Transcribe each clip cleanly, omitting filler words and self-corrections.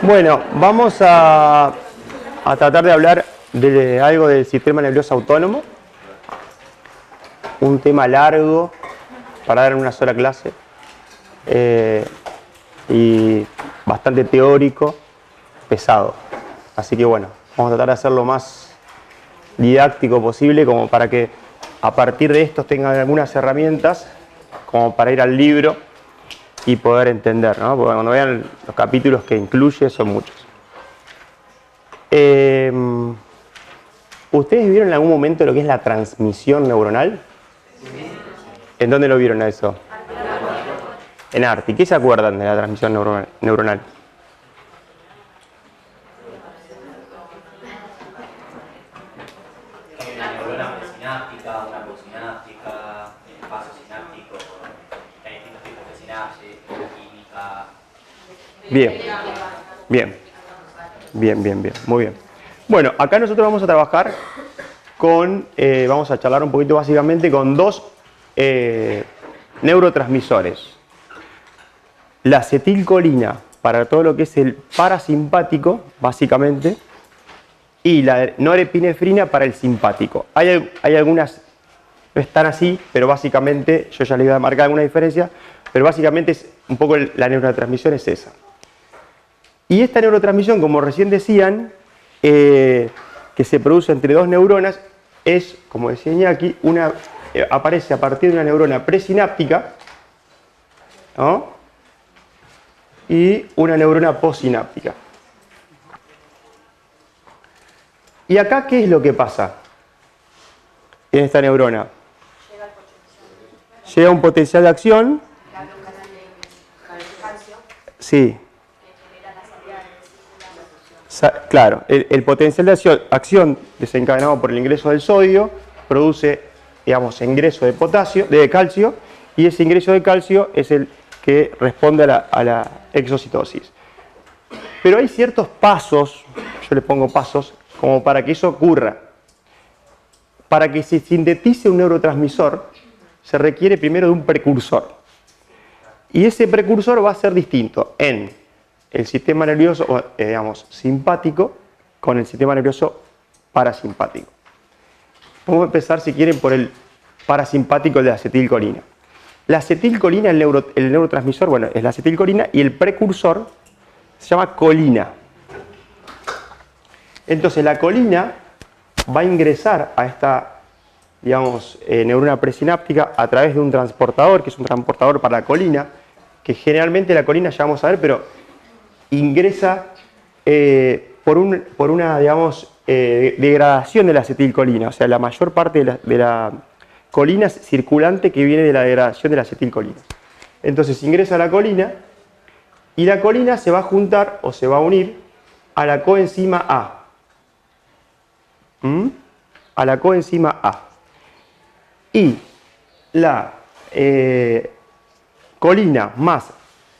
Bueno, vamos a tratar de hablar de algo del sistema nervioso autónomo. Un tema largo para dar en una sola clase y bastante teórico, pesado. Así que bueno, vamos a tratar de hacerlo lo más didáctico posible como para que a partir de esto tengan algunas herramientas como para ir al libro y poder entender, ¿no? Porque cuando vean los capítulos que incluye son muchos. ¿Ustedes vieron en algún momento lo que es la transmisión neuronal? ¿En dónde lo vieron a eso? En ARTI. ¿Qué se acuerdan de la transmisión neuronal? Una neurona presináptica, una postsináptica, paso sináptico, hay distintos tipos de sinapsis, química. Bien, muy bien. Bueno, acá nosotros vamos a trabajar con, vamos a charlar un poquito básicamente con dos neurotransmisores. La acetilcolina para todo lo que es el parasimpático, básicamente, y la norepinefrina para el simpático. Hay algunas, no están así, pero básicamente, yo ya les voy a marcar alguna diferencia, pero básicamente es un poco la neurotransmisión es esa. Y esta neurotransmisión, como recién decían, que se produce entre dos neuronas, es, como decía Iñaki, aparece a partir de una neurona presináptica, ¿no? Y una neurona postsináptica. ¿Y acá qué es lo que pasa en esta neurona? Llega un potencial de acción. Sí. Claro, el potencial de acción desencadenado por el ingreso del sodio produce, digamos, ingreso de potasio, de calcio, y ese ingreso de calcio es el que responde a la exocitosis. Pero hay ciertos pasos, yo le pongo pasos, como para que eso ocurra. Para que se sintetice un neurotransmisor, se requiere primero de un precursor. Y ese precursor va a ser distinto en el sistema nervioso, digamos, simpático con el sistema nervioso parasimpático. Vamos a empezar, si quieren, por el parasimpático de la acetilcolina. La acetilcolina, el neurotransmisor, bueno, es la acetilcolina y el precursor se llama colina. Entonces la colina va a ingresar a esta, digamos, neurona presináptica a través de un transportador, que es un transportador para la colina, que generalmente la colina ya vamos a ver, pero ingresa por una, digamos, degradación de la acetilcolina. O sea, la mayor parte de la colina es circulante que viene de la degradación de la acetilcolina. Entonces ingresa a la colina y la colina se va a juntar o se va a unir a la coenzima A. A la coenzima A. Y la colina más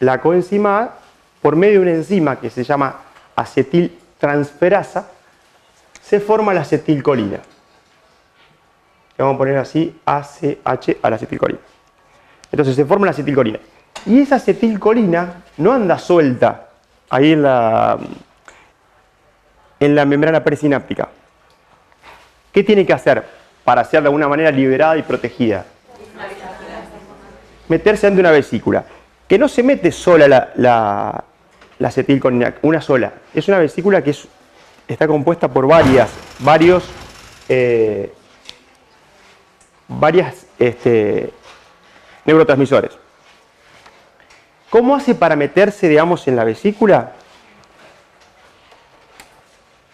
la coenzima A, por medio de una enzima que se llama acetiltransferasa, se forma la acetilcolina. Le vamos a poner así ACH a la acetilcolina. Entonces se forma la acetilcolina. Y esa acetilcolina no anda suelta ahí en la membrana presináptica. ¿Qué tiene que hacer para ser de alguna manera liberada y protegida? Meterse dentro de una vesícula. Que no se mete sola la acetilcolina, una sola. Es una vesícula que está compuesta por varios neurotransmisores. ¿Cómo hace para meterse, digamos, en la vesícula?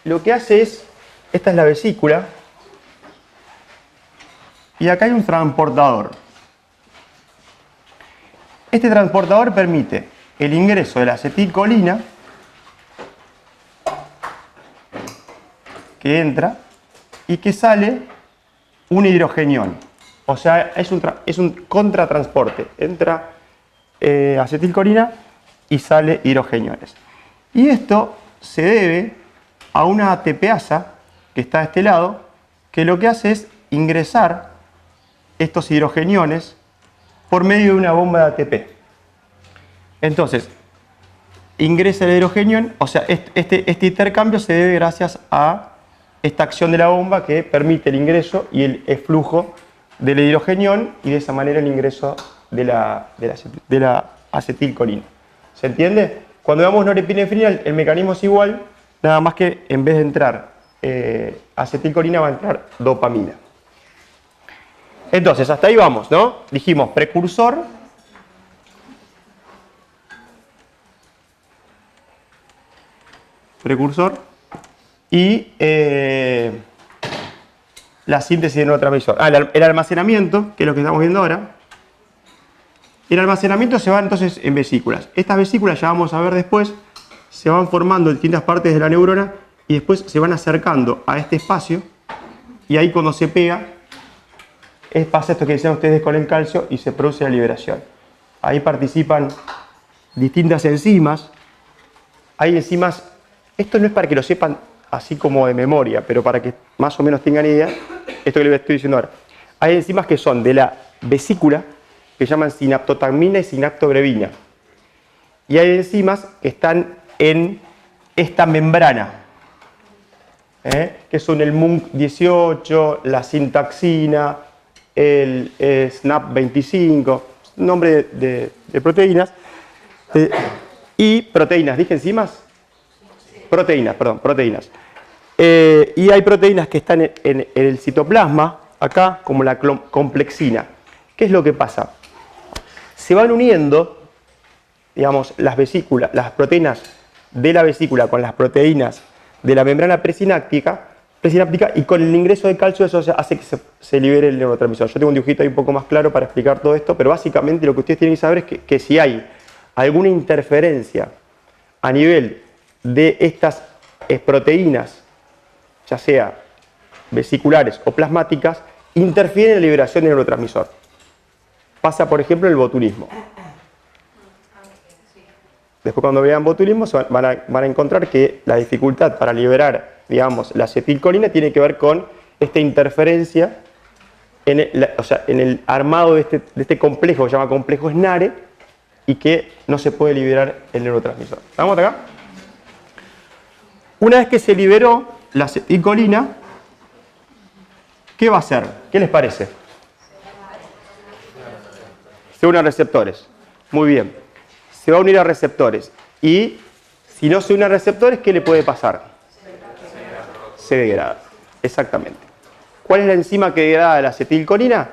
Lo que hace es, esta es la vesícula, y acá hay un transportador. Este transportador permite el ingreso de la acetilcolina, que entra, y que sale un hidrogenión. O sea, es un contratransporte. Entra acetilcolina y sale hidrogeniones. Y esto se debe a una ATPasa que está de este lado, que lo que hace es ingresar estos hidrogeniones por medio de una bomba de ATP. Entonces, ingresa el hidrogenión, o sea, este intercambio se debe gracias a esta acción de la bomba que permite el ingreso y el flujo del hidrogenión y de esa manera el ingreso de la acetilcolina. ¿Se entiende? Cuando damos norepinefrina el mecanismo es igual, nada más que en vez de entrar acetilcolina va a entrar dopamina. Entonces, hasta ahí vamos, ¿no? Dijimos precursor, y la síntesis de neurotransmisor. El almacenamiento, que es lo que estamos viendo ahora. El almacenamiento se va entonces en vesículas. Estas vesículas, ya vamos a ver después, se van formando en distintas partes de la neurona y después se van acercando a este espacio y ahí cuando se pega, pasa esto que decían ustedes con el calcio y se produce la liberación. Ahí participan distintas enzimas. Hay enzimas, esto no es para que lo sepan así como de memoria, pero para que más o menos tengan idea, esto que les estoy diciendo ahora. Hay enzimas que son de la vesícula, que se llaman sinaptotagmina y sinaptobrevina. Y hay enzimas que están en esta membrana, que son el MUNC18, la sintaxina, el SNAP25, nombre de proteínas. Y proteínas, ¿dije enzimas? Proteínas, perdón, proteínas. Y hay proteínas que están en el citoplasma, acá, como la complexina. ¿Qué es lo que pasa? Se van uniendo, digamos, las vesículas, las proteínas de la vesícula con las proteínas de la membrana presináptica, y con el ingreso de calcio eso hace que se libere el neurotransmisor. Yo tengo un dibujito ahí un poco más claro para explicar todo esto, pero básicamente lo que ustedes tienen que saber es que si hay alguna interferencia a nivel de estas proteínas, ya sea vesiculares o plasmáticas, interfieren en la liberación del neurotransmisor. Pasa, por ejemplo, en el botulismo. Después, cuando vean botulismo, van a encontrar que la dificultad para liberar, digamos, la acetilcolina tiene que ver con esta interferencia en el armado de este complejo, que se llama complejo SNARE, y que no se puede liberar el neurotransmisor. ¿Vamos acá? Una vez que se liberó la acetilcolina, ¿qué va a hacer? ¿Qué les parece? Se une a receptores. Muy bien. Se va a unir a receptores. Y si no se une a receptores, ¿qué le puede pasar? Se degrada. Exactamente. ¿Cuál es la enzima que degrada la acetilcolina?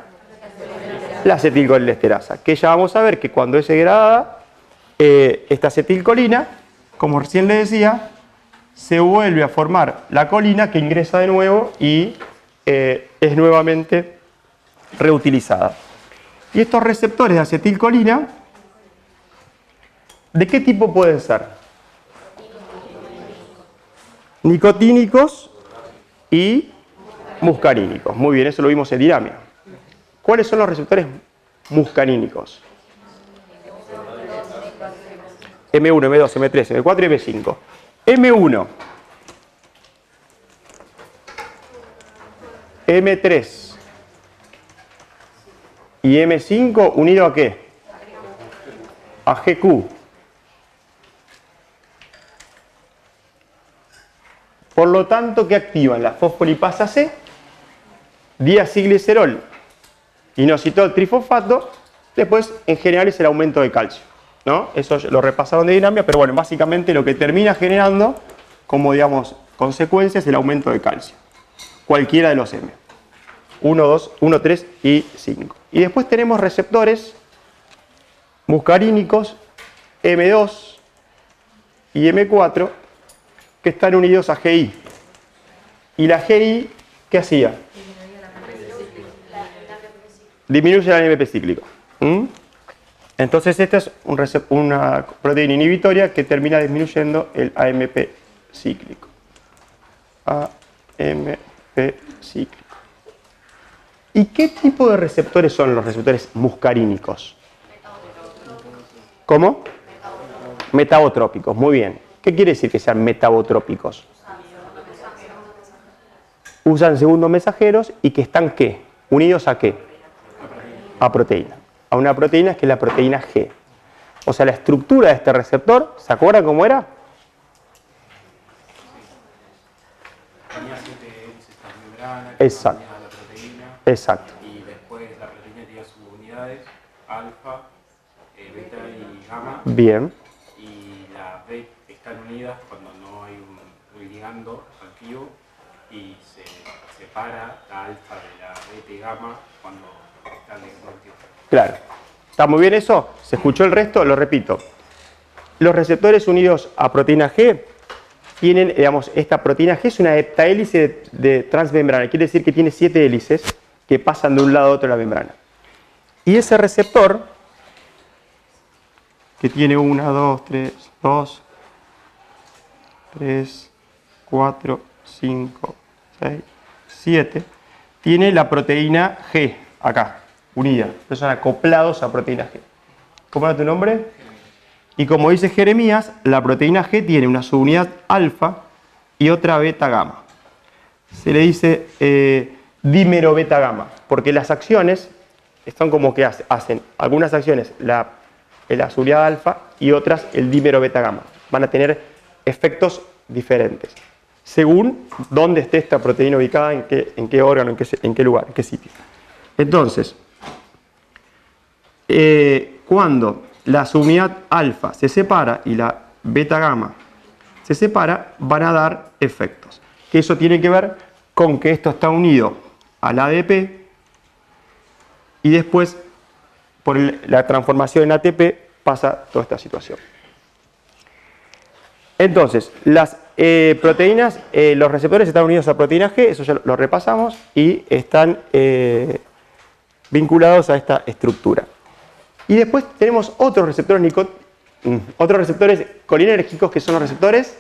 La acetilcolinesterasa. Que ya vamos a ver que cuando es degradada, esta acetilcolina, como recién les decía, se vuelve a formar la colina que ingresa de nuevo y es nuevamente reutilizada. Y estos receptores de acetilcolina, ¿de qué tipo pueden ser? Nicotínicos y muscarínicos. Muy bien, eso lo vimos en dinamia. ¿Cuáles son los receptores muscarínicos? M1, M2, M3, M4 y M5. M1, M3 y M5 unido a ¿qué? A GQ. Por lo tanto, ¿qué activan? La fosfolipasa C, diacilglicerol, inositol trifosfato, después en general es el aumento de calcio, ¿no? Eso lo repasaron de dinamia, pero bueno, básicamente lo que termina generando como, digamos, consecuencia es el aumento de calcio. Cualquiera de los M. 1, 2, 1, 3 y 5. Y después tenemos receptores muscarínicos M2 y M4 que están unidos a GI. ¿Y la GI qué hacía? Disminuye el AMP cíclico. Entonces esta es una proteína inhibitoria que termina disminuyendo el AMP cíclico. AMP cíclico. ¿Y qué tipo de receptores son los receptores muscarínicos? ¿Cómo? Metabotrópicos, muy bien. ¿Qué quiere decir que sean metabotrópicos? Usan segundos mensajeros y que están ¿qué? ¿Unidos a qué? A proteína. A una proteína que es la proteína G. O sea, la estructura de este receptor, ¿se acuerdan cómo era? Tenía 7 hélices transmembrana, Exacto. a la proteína. Exacto. Y después la proteína tenía subunidades, alfa, beta y gamma. Bien. Y las B están unidas cuando no hay un ligando activo y se separa la alfa de la beta y gamma cuando están ligando activos. Claro. ¿Está muy bien eso? ¿Se escuchó el resto? Lo repito. Los receptores unidos a proteína G tienen, digamos, esta proteína G es una heptahélice de transmembrana. Quiere decir que tiene 7 hélices que pasan de un lado a otro de la membrana. Y ese receptor, que tiene 1, 2, 3, 4, 5, 6, 7, tiene la proteína G acá, unida. Entonces son acoplados a proteína G. ¿Cómo era tu nombre? Y como dice Jeremías, la proteína G tiene una subunidad alfa y otra beta gamma. Se le dice dímero beta gamma, porque las acciones están como que hacen algunas acciones la subunidad alfa y otras el dímero beta gamma. Van a tener efectos diferentes, según dónde esté esta proteína ubicada, en qué órgano, en qué lugar, en qué sitio. Entonces, cuando la subunidad alfa se separa y la beta gamma se separa, van a dar efectos. Que eso tiene que ver con que esto está unido al ADP y después, por la transformación en ATP, pasa toda esta situación. Entonces, las proteínas, los receptores están unidos a proteína G, eso ya lo repasamos, y están vinculados a esta estructura. Y después tenemos otros receptores colinérgicos, que son los receptores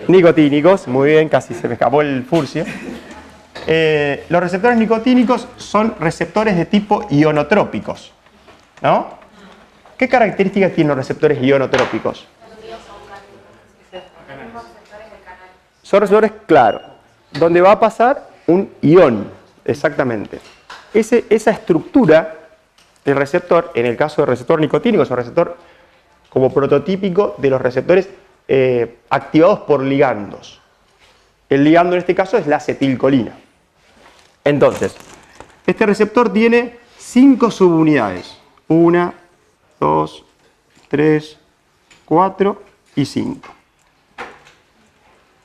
nicotínicos. Muy bien, casi se me escapó el furcio. Los receptores nicotínicos son receptores de tipo ionotrópicos, ¿no? ¿Qué características tienen los receptores ionotrópicos? Son receptores, claro, donde va a pasar un ion, exactamente. Esa estructura del receptor, en el caso del receptor nicotínico, es un receptor como prototípico de los receptores activados por ligandos. El ligando en este caso es la acetilcolina. Entonces, este receptor tiene 5 subunidades. 1, 2, 3, 4 y 5.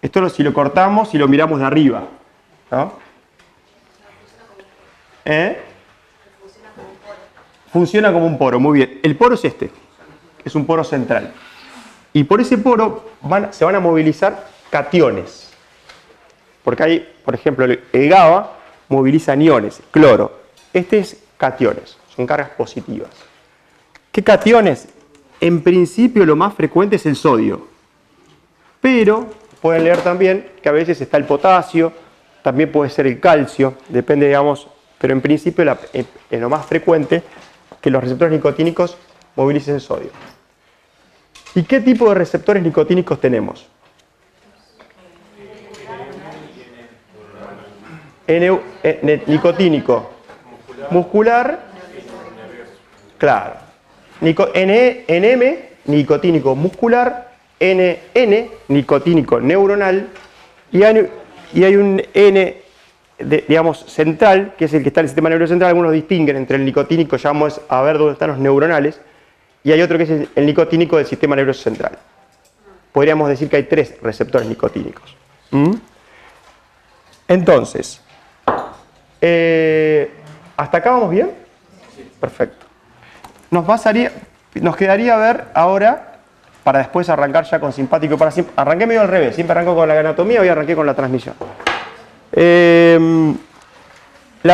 Esto si lo cortamos y lo miramos de arriba, ¿no? Funciona como un poro, muy bien. El poro es este, es un poro central. Y por ese poro se van a movilizar cationes. Porque hay, por ejemplo, el GABA moviliza aniones, cloro. Este es cationes, son cargas positivas. ¿Qué cationes? En principio lo más frecuente es el sodio. Pero pueden leer también que a veces está el potasio, también puede ser el calcio, depende, digamos, pero en principio es lo más frecuente que los receptores nicotínicos movilicen sodio. ¿Y qué tipo de receptores nicotínicos tenemos? Nicotínico muscular, claro. NM, nicotínico muscular, NN, nicotínico neuronal, y hay un N, digamos, central, que es el que está en el sistema nervioso central. Algunos distinguen entre el nicotínico, ya vamos a ver dónde están los neuronales, y hay otro que es el nicotínico del sistema nervioso central. Podríamos decir que hay 3 receptores nicotínicos. Entonces, ¿hasta acá vamos bien? Perfecto. Nos quedaría ver ahora, para después arrancar ya con simpático y parasimpático. Arranqué medio al revés, siempre arranco con la anatomía, hoy arranqué con la transmisión. Esto lo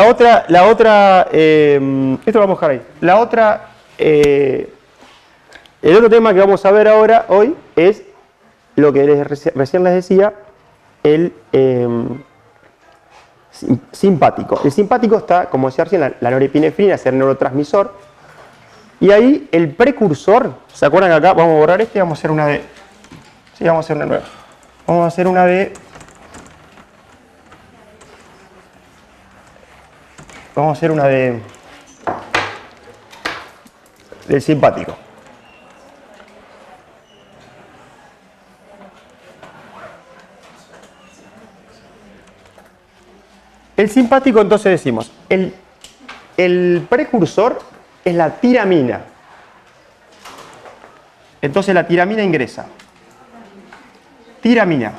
vamos a dejar ahí. El otro tema que vamos a ver ahora, hoy, es lo que recién les decía, el simpático. El simpático está, como decía recién, la norepinefrina, es el neurotransmisor. Y ahí el precursor, ¿se acuerdan que acá vamos a borrar este y vamos a hacer una de... Sí, vamos a hacer una nueva. Vamos a hacer una de... Vamos a hacer una del simpático. El simpático, entonces decimos, el precursor es la tiramina. Entonces la tiramina ingresa. Tiramina.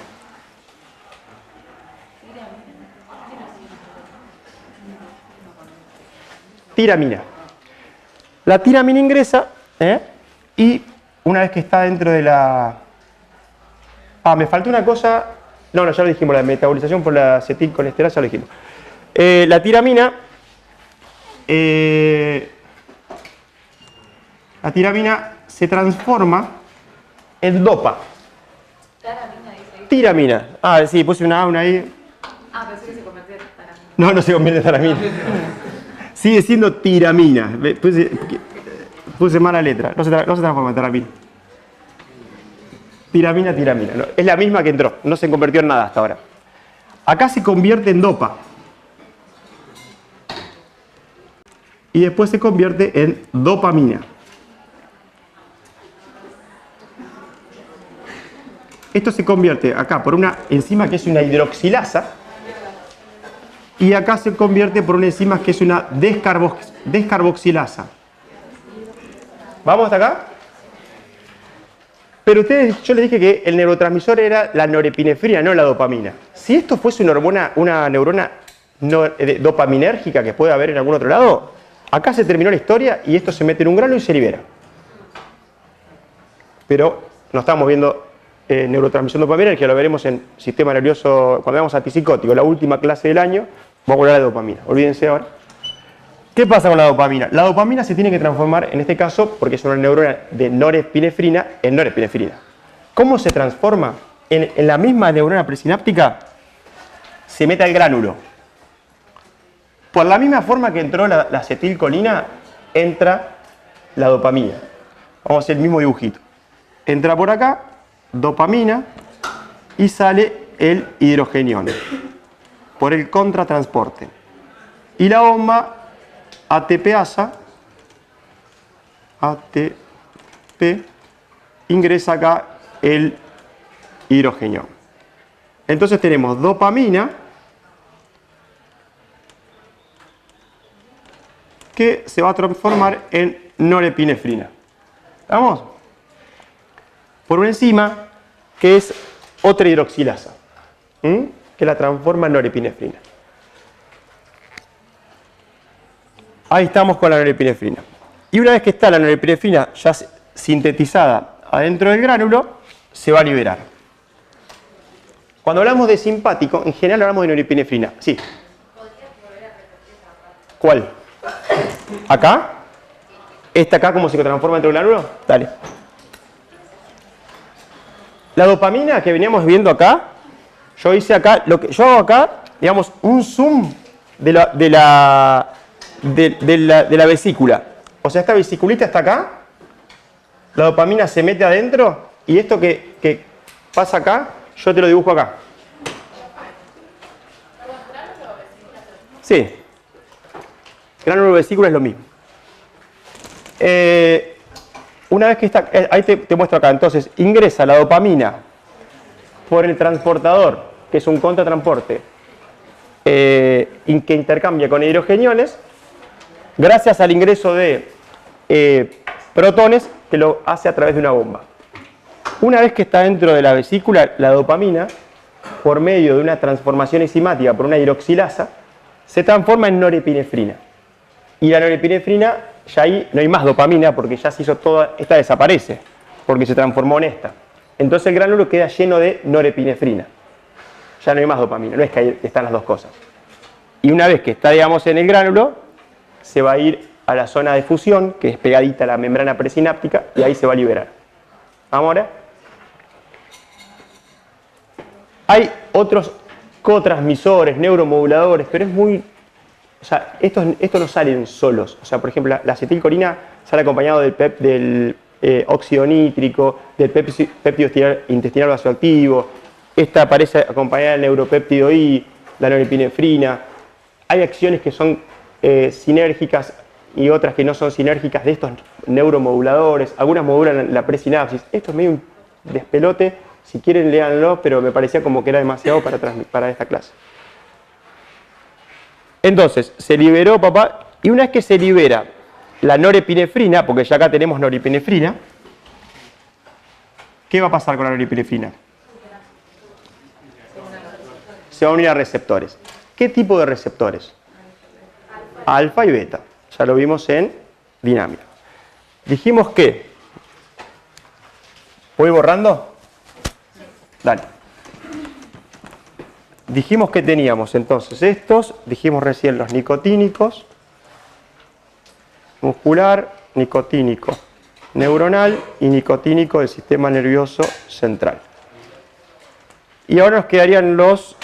Tiramina. La tiramina ingresa, y una vez que está dentro de la... Ah, me faltó una cosa... No, ya lo dijimos, la metabolización por la acetilcolesterasa, ya lo dijimos. La tiramina... la tiramina se transforma en dopa. Tiramina. Ah, sí, puse una ahí. Ah, pensé que se convertía en taramina. No, no se convierte en taramina. Sigue siendo tiramina. Puse mala letra. No se transforma en taramina. Tiramina. No, es la misma que entró. No se convirtió en nada hasta ahora. Acá se convierte en dopa. Y después se convierte en dopamina. Esto se convierte acá por una enzima que es una hidroxilasa. Y acá se convierte por una enzima que es una descarboxilasa. ¿Vamos hasta acá? Pero yo les dije que el neurotransmisor era la norepinefrina, no la dopamina. Si esto fuese una neurona dopaminérgica que puede haber en algún otro lado, acá se terminó la historia y esto se mete en un grano y se libera. Pero no estamos viendo neurotransmisión dopaminérgica, lo veremos en sistema nervioso cuando veamos antipsicótico, la última clase del año, vamos a hablar de dopamina. Olvídense ahora. ¿Qué pasa con la dopamina? La dopamina se tiene que transformar, en este caso, porque es una neurona de norepinefrina, en norepinefrina. ¿Cómo se transforma? En la misma neurona presináptica se mete al gránulo. Por la misma forma que entró la acetilcolina, entra la dopamina. Vamos a hacer el mismo dibujito. Entra por acá, dopamina, y sale el hidrogenión por el contratransporte. Y la bomba ATPasa, ATP, ingresa acá el hidrogenión. Entonces tenemos dopamina, que se va a transformar en norepinefrina. ¿Vamos? Por una enzima que es otra hidroxilasa, que la transforma en norepinefrina. Ahí estamos con la norepinefrina. Y una vez que está la norepinefrina ya sintetizada adentro del gránulo, se va a liberar. Cuando hablamos de simpático, en general hablamos de norepinefrina. Sí. ¿Cuál? ¿Acá? ¿Esta acá cómo se transforma dentro del gránulo? Dale. La dopamina que veníamos viendo acá, yo hice acá, lo que yo hago acá, digamos, un zoom de la vesícula. O sea, esta vesiculita está acá, la dopamina se mete adentro y esto que pasa acá, yo te lo dibujo acá. Sí. Gránulo vesícula es lo mismo. Una vez que está, ahí te muestro acá, entonces ingresa la dopamina por el transportador, que es un contratransporte, que intercambia con hidrogeniones, gracias al ingreso de protones, que lo hace a través de una bomba. Una vez que está dentro de la vesícula, la dopamina, por medio de una transformación enzimática por una hidroxilasa, se transforma en norepinefrina. Y la norepinefrina, ya ahí no hay más dopamina porque ya se hizo toda, esta desaparece, porque se transformó en esta. Entonces el gránulo queda lleno de norepinefrina. Ya no hay más dopamina, no es que ahí están las dos cosas. Y una vez que está, digamos, en el gránulo, se va a ir a la zona de fusión, que es pegadita a la membrana presináptica, y ahí se va a liberar. ¿Vamos ahora? Hay otros cotransmisores, neuromoduladores, pero es muy... O sea, estos no salen solos. O sea, por ejemplo, la acetilcolina sale acompañado del óxido nítrico, del péptido intestinal vasoactivo. Esta aparece acompañada del neuropéptido I, la norepinefrina. Hay acciones que son sinérgicas y otras que no son sinérgicas de estos neuromoduladores. Algunas modulan la presinapsis. Esto es medio un despelote. Si quieren, léanlo, pero me parecía como que era demasiado para esta clase. Entonces, se liberó, papá, y una vez que se libera la norepinefrina, porque ya acá tenemos norepinefrina, ¿qué va a pasar con la norepinefrina? Se va a unir a receptores. ¿Qué tipo de receptores? Alfa y beta. Ya lo vimos en dinámica. Dijimos que... ¿Voy borrando? Dale. Dijimos que teníamos entonces estos, dijimos recién los nicotínicos, muscular, nicotínico neuronal y nicotínico del sistema nervioso central. Y ahora nos quedarían los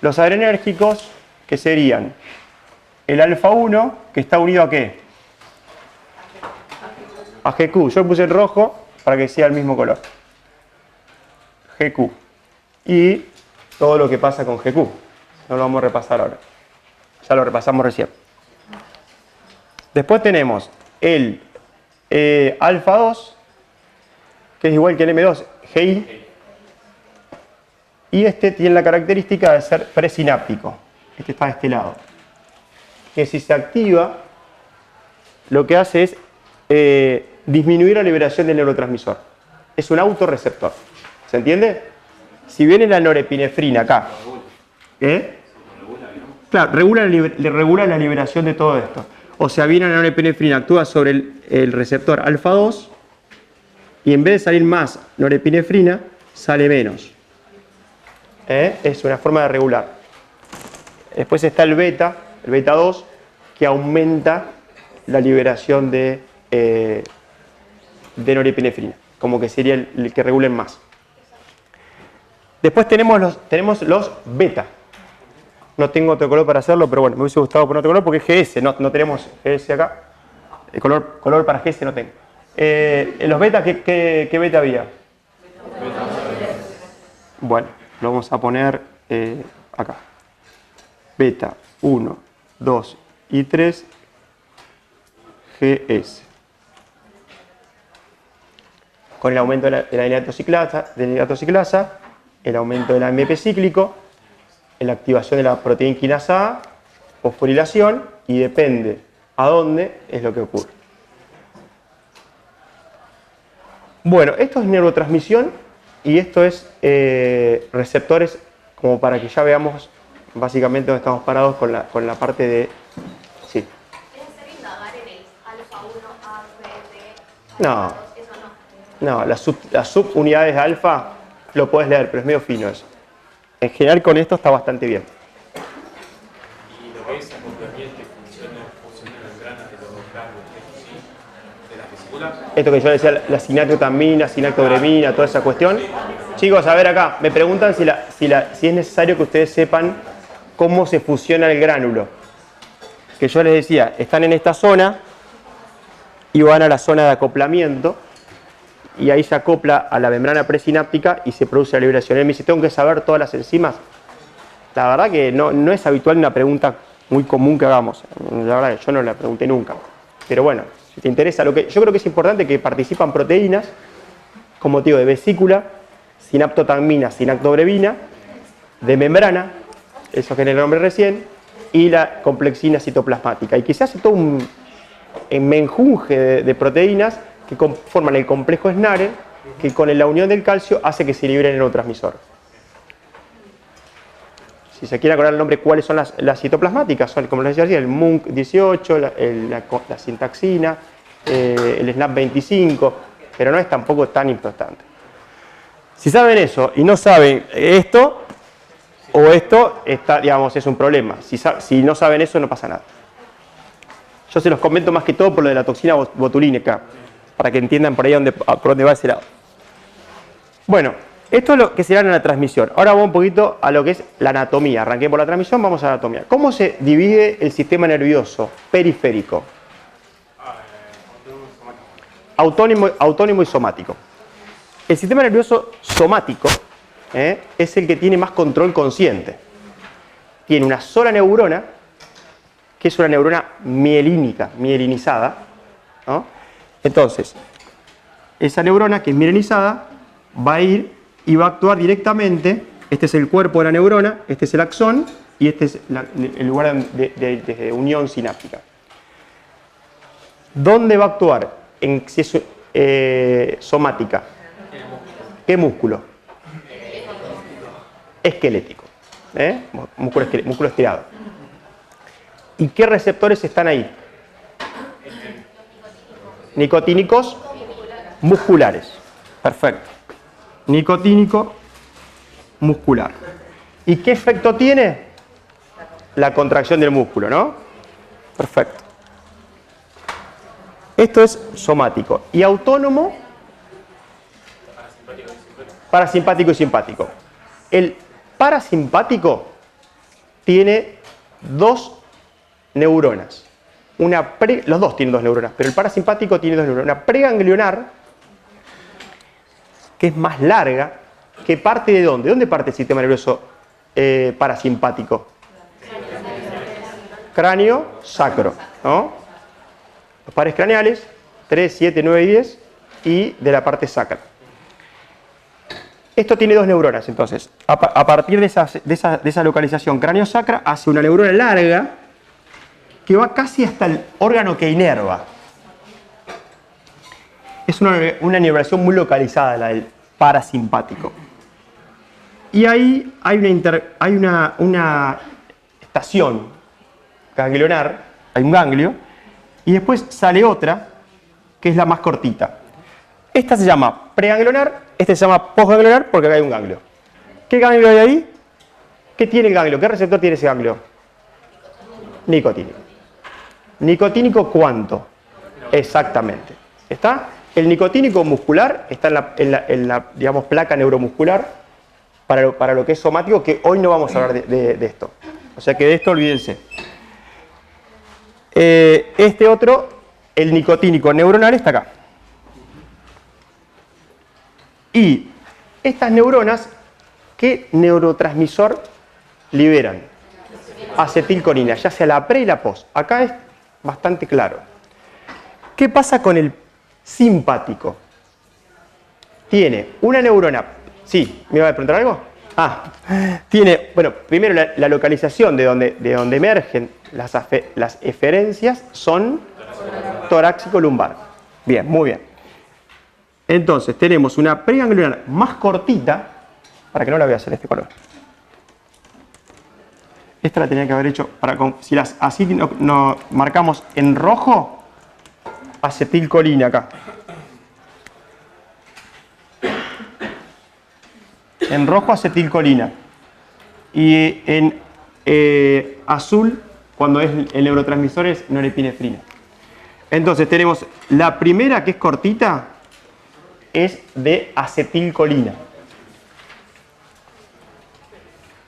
adrenérgicos, que serían el alfa 1, que está unido a ¿qué? A GQ. Yo puse el rojo para que sea el mismo color. GQ. Y todo lo que pasa con GQ. No lo vamos a repasar ahora. Ya lo repasamos recién. Después tenemos el alfa 2, que es igual que el M2, GI. Y este tiene la característica de ser presináptico. Este está de este lado. Que si se activa, lo que hace es disminuir la liberación del neurotransmisor. Es un autorreceptor. ¿Se entiende? Si viene la norepinefrina acá, claro, regula la liberación de todo esto. O sea, viene la norepinefrina, actúa sobre el receptor alfa 2 y en vez de salir más norepinefrina, sale menos. Es una forma de regular. Después está el beta 2, que aumenta la liberación de norepinefrina, como que sería el que regulen más. Después tenemos los beta. No tengo otro color para hacerlo, pero bueno, me hubiese gustado poner otro color porque es GS, no tenemos GS acá. El color para GS no tengo. En los beta, ¿qué beta había? Bueno, lo vamos a poner acá. Beta 1, 2 y 3, GS. Con el aumento de la nitrotociclasa, el aumento del AMP cíclico, la activación de la proteína quinasa A, fosforilación, y depende a dónde es lo que ocurre. Bueno, esto es neurotransmisión y esto es receptores, como para que ya veamos básicamente dónde estamos parados con la parte de... Sí. ¿Es necesario indagar en el alfa 1, A, B, D? No. Eso no. No, las subunidades de alfa lo puedes leer, pero es medio fino eso. En general con esto está bastante bien. Y lo que es acoplamiento funciona en las granas de los granos, de las vesículas. Esto que yo decía, la sinactotamina, sinactobremina, toda esa cuestión. Chicos, a ver acá, me preguntan si es necesario que ustedes sepan cómo se fusiona el gránulo. Que yo les decía, están en esta zona y van a la zona de acoplamiento y ahí se acopla a la membrana presináptica y se produce la liberación. Él me dice, ¿tengo que saber todas las enzimas? La verdad que no es habitual una pregunta muy común que hagamos. La verdad que yo no la pregunté nunca. Pero bueno, si te interesa, yo creo que es importante que participan proteínas con motivo de vesícula, sinaptotamina, sinactobrevina, de membrana, eso que en el nombre recién, y la complexina citoplasmática. Y que se hace todo un menjunje de proteínas que forman el complejo SNARE, que con la unión del calcio hace que se libere el neurotransmisor. Si se quiere acordar el nombre, ¿cuáles son las citoplasmáticas? Son, como les decía, el MUNC18, la sintaxina, el SNAP25, pero no es tampoco tan importante. Si saben eso y no saben esto, o esto, digamos, es un problema. Si no saben eso, no pasa nada. Yo se los comento más que todo por lo de la toxina botulínica, para que entiendan por ahí por dónde va ese lado. Bueno, esto es lo que será la transmisión. Ahora vamos un poquito a lo que es la anatomía. Arranqué por la transmisión, vamos a la anatomía. ¿Cómo se divide el sistema nervioso periférico? Autónomo y somático. El sistema nervioso somático es el que tiene más control consciente. Tiene una sola neurona, que es una neurona mielinizada, ¿no? Entonces, esa neurona que es mielinizada va a ir y va a actuar directamente Este es el cuerpo de la neurona, este es el axón y este es el lugar de unión sináptica. ¿Dónde va a actuar? Si es somática. ¿Qué músculo? Esquelético. Músculo estirado. ¿Y qué receptores están ahí? Nicotínicos musculares. Perfecto. Nicotínico muscular. ¿Y qué efecto tiene? La contracción del músculo, ¿no? Perfecto. Esto es somático. ¿Y autónomo? Parasimpático y simpático. El parasimpático tiene dos neuronas. Los dos tienen dos neuronas, pero el parasimpático tiene dos neuronas. Una preganglionar, que es más larga, que parte ¿de dónde? ¿De dónde parte el sistema nervioso parasimpático? Cráneo sacro, ¿no? Los pares craneales, 3, 7, 9 y 10, y de la parte sacra. Esto tiene dos neuronas, entonces. A partir de esa localización cráneo-sacra hace una neurona larga que va casi hasta el órgano que inerva. Es una inervación muy localizada, la del parasimpático. Y ahí hay una estación ganglionar, hay un ganglio, y después sale otra, que es la más cortita. Esta se llama preganglionar, este se llama postganglionar porque acá hay un ganglio. ¿Qué ganglio hay ahí? ¿Qué tiene el ganglio? ¿Qué receptor tiene ese ganglio? Nicotínico. ¿Nicotínico cuánto? Exactamente. ¿Está? El nicotínico muscular está en la digamos, placa neuromuscular para lo que es somático, que hoy no vamos a hablar de esto. O sea que de esto olvídense. Este otro, el nicotínico neuronal, está acá. Y estas neuronas, ¿qué neurotransmisor liberan? Acetilcolina, ya sea la pre y la post. Acá es bastante claro. ¿Qué pasa con el simpático? Tiene una neurona. ¿Sí? ¿Me iba a preguntar algo? Tiene, bueno, primero la localización de donde emergen las eferencias son torácico-lumbar. Bien, muy bien. Entonces tenemos una preganglionar más cortita, para que no la veas en este color. Esta la tenía que haber hecho, si así no marcamos en rojo, acetilcolina acá. En rojo acetilcolina. Y en azul, cuando es el neurotransmisor, es norepinefrina. Entonces tenemos la primera, que es cortita, es de acetilcolina.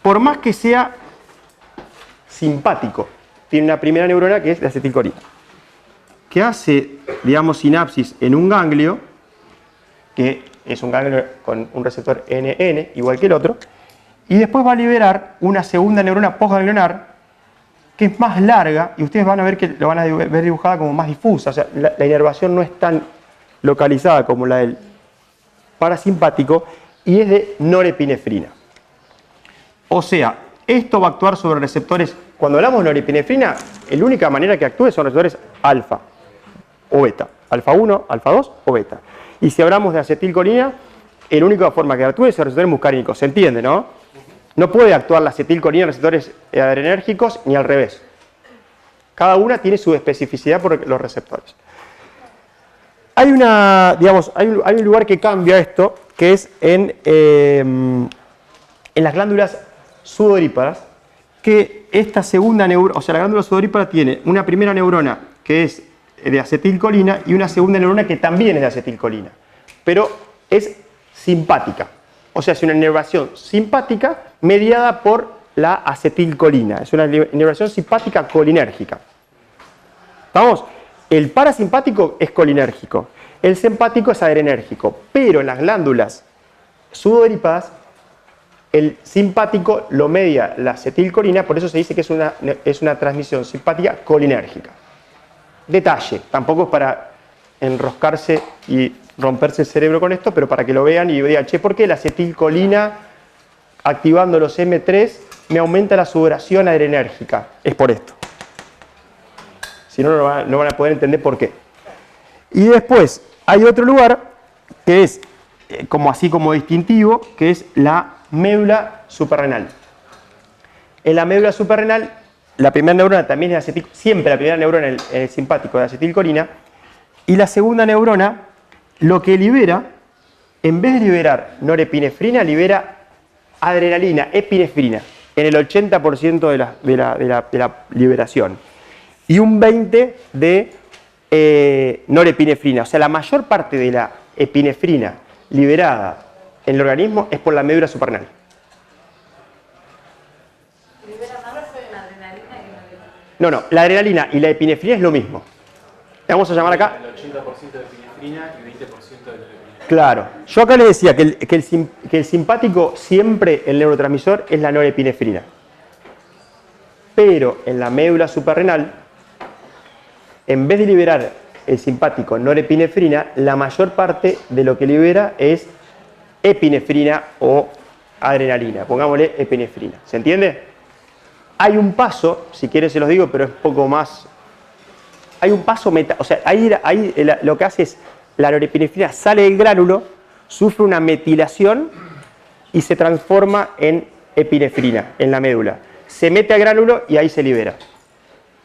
Por más que sea simpático, tiene una primera neurona que es de acetilcolina, que hace, digamos, sinapsis en un ganglio, que es un ganglio con un receptor NN, igual que el otro, y después va a liberar una segunda neurona postganglionar, que es más larga, y ustedes van a ver que lo van a ver dibujada como más difusa, o sea, la inervación no es tan localizada como la del parasimpático, y es de norepinefrina. O sea, esto va a actuar sobre receptores. Cuando hablamos de norepinefrina, la única manera que actúe son receptores alfa o beta. Alfa 1, alfa 2 o beta. Y si hablamos de acetilcolina, la única forma que actúe es sobre receptores muscarínicos. ¿Se entiende, no? No puede actuar la acetilcolina en receptores adrenérgicos ni al revés. Cada una tiene su especificidad por los receptores. Hay un lugar que cambia esto, que es en las glándulas sudoríparas, que esta segunda neurona, o sea, la glándula sudorípara tiene una primera neurona que es de acetilcolina y una segunda neurona que también es de acetilcolina, pero es simpática. O sea, es una inervación simpática mediada por la acetilcolina. Es una inervación simpática colinérgica. ¿Vamos? El parasimpático es colinérgico, el simpático es adrenérgico, pero en las glándulas sudoríparas el simpático lo media la acetilcolina, por eso se dice que es una transmisión simpática colinérgica. Detalle, tampoco es para enroscarse y romperse el cerebro con esto, pero para que lo vean y digan, che, ¿por qué la acetilcolina activando los M3, me aumenta la sudoración adrenérgica. Es por esto. Si no, no van a poder entender por qué. Y después hay otro lugar que es así como distintivo, que es la médula suprarrenal. En la médula suprarrenal, la primera neurona también es acetilcolina, siempre la primera neurona en el simpático es acetilcolina, y la segunda neurona lo que libera, en vez de liberar norepinefrina, libera adrenalina, epinefrina, en el 80% de la liberación. Y un 20% de norepinefrina. O sea, la mayor parte de la epinefrina liberada en el organismo es por la médula suprarrenal. No, la adrenalina y la epinefrina es lo mismo. Le vamos a llamar acá. El 80% de epinefrina y 20% de norepinefrina. Claro. Yo acá les decía que el simpático siempre, el neurotransmisor, es la norepinefrina. Pero en la médula suprarrenal, en vez de liberar el simpático norepinefrina, la mayor parte de lo que libera es epinefrina o adrenalina. Pongámosle epinefrina. ¿Se entiende? Hay un paso, si quieren se los digo, pero es poco más. Hay un paso o sea, ahí lo que hace es la norepinefrina sale del gránulo, sufre una metilación y se transforma en epinefrina en la médula. Se mete al gránulo y ahí se libera.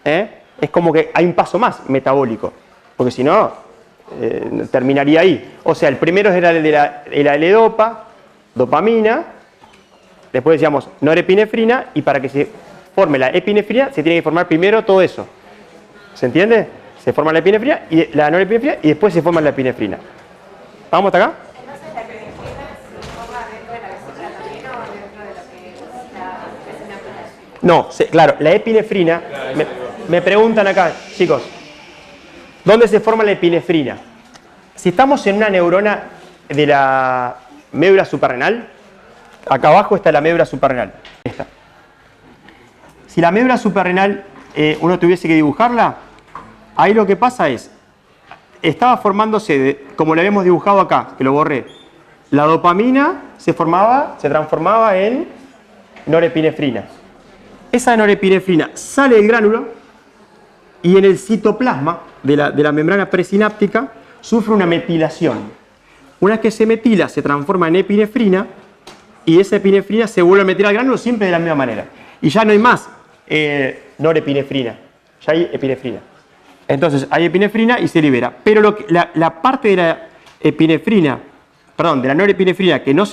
Es como que hay un paso más metabólico, porque si no, terminaría ahí. O sea, el primero era el de la L-dopa, dopamina, después decíamos norepinefrina, y para que se forme la epinefrina se tiene que formar primero todo eso. ¿Se entiende? Se forma la epinefrina y la norepinefrina y después se forma la epinefrina. ¿Vamos hasta acá? Entonces la epinefrina se forma dentro de la vesícula también o dentro de lo que es la vesícula. No, claro, la epinefrina, me preguntan acá, chicos, ¿dónde se forma la epinefrina? Si estamos en una neurona de la médula suprarrenal, acá abajo está la médula suprarrenal. Esta. Si la médula suprarrenal uno tuviese que dibujarla, ahí lo que pasa es, estaba formándose, como lo habíamos dibujado acá, que lo borré, la dopamina se transformaba en norepinefrina. Esa norepinefrina sale del gránulo y en el citoplasma de la membrana presináptica sufre una metilación. Una vez que se metila, se transforma en epinefrina y esa epinefrina se vuelve a meter al gránulo siempre de la misma manera. Y ya no hay más norepinefrina, ya hay epinefrina. Entonces hay epinefrina y se libera. Pero la parte de la epinefrina, perdón, de la norepinefrina que no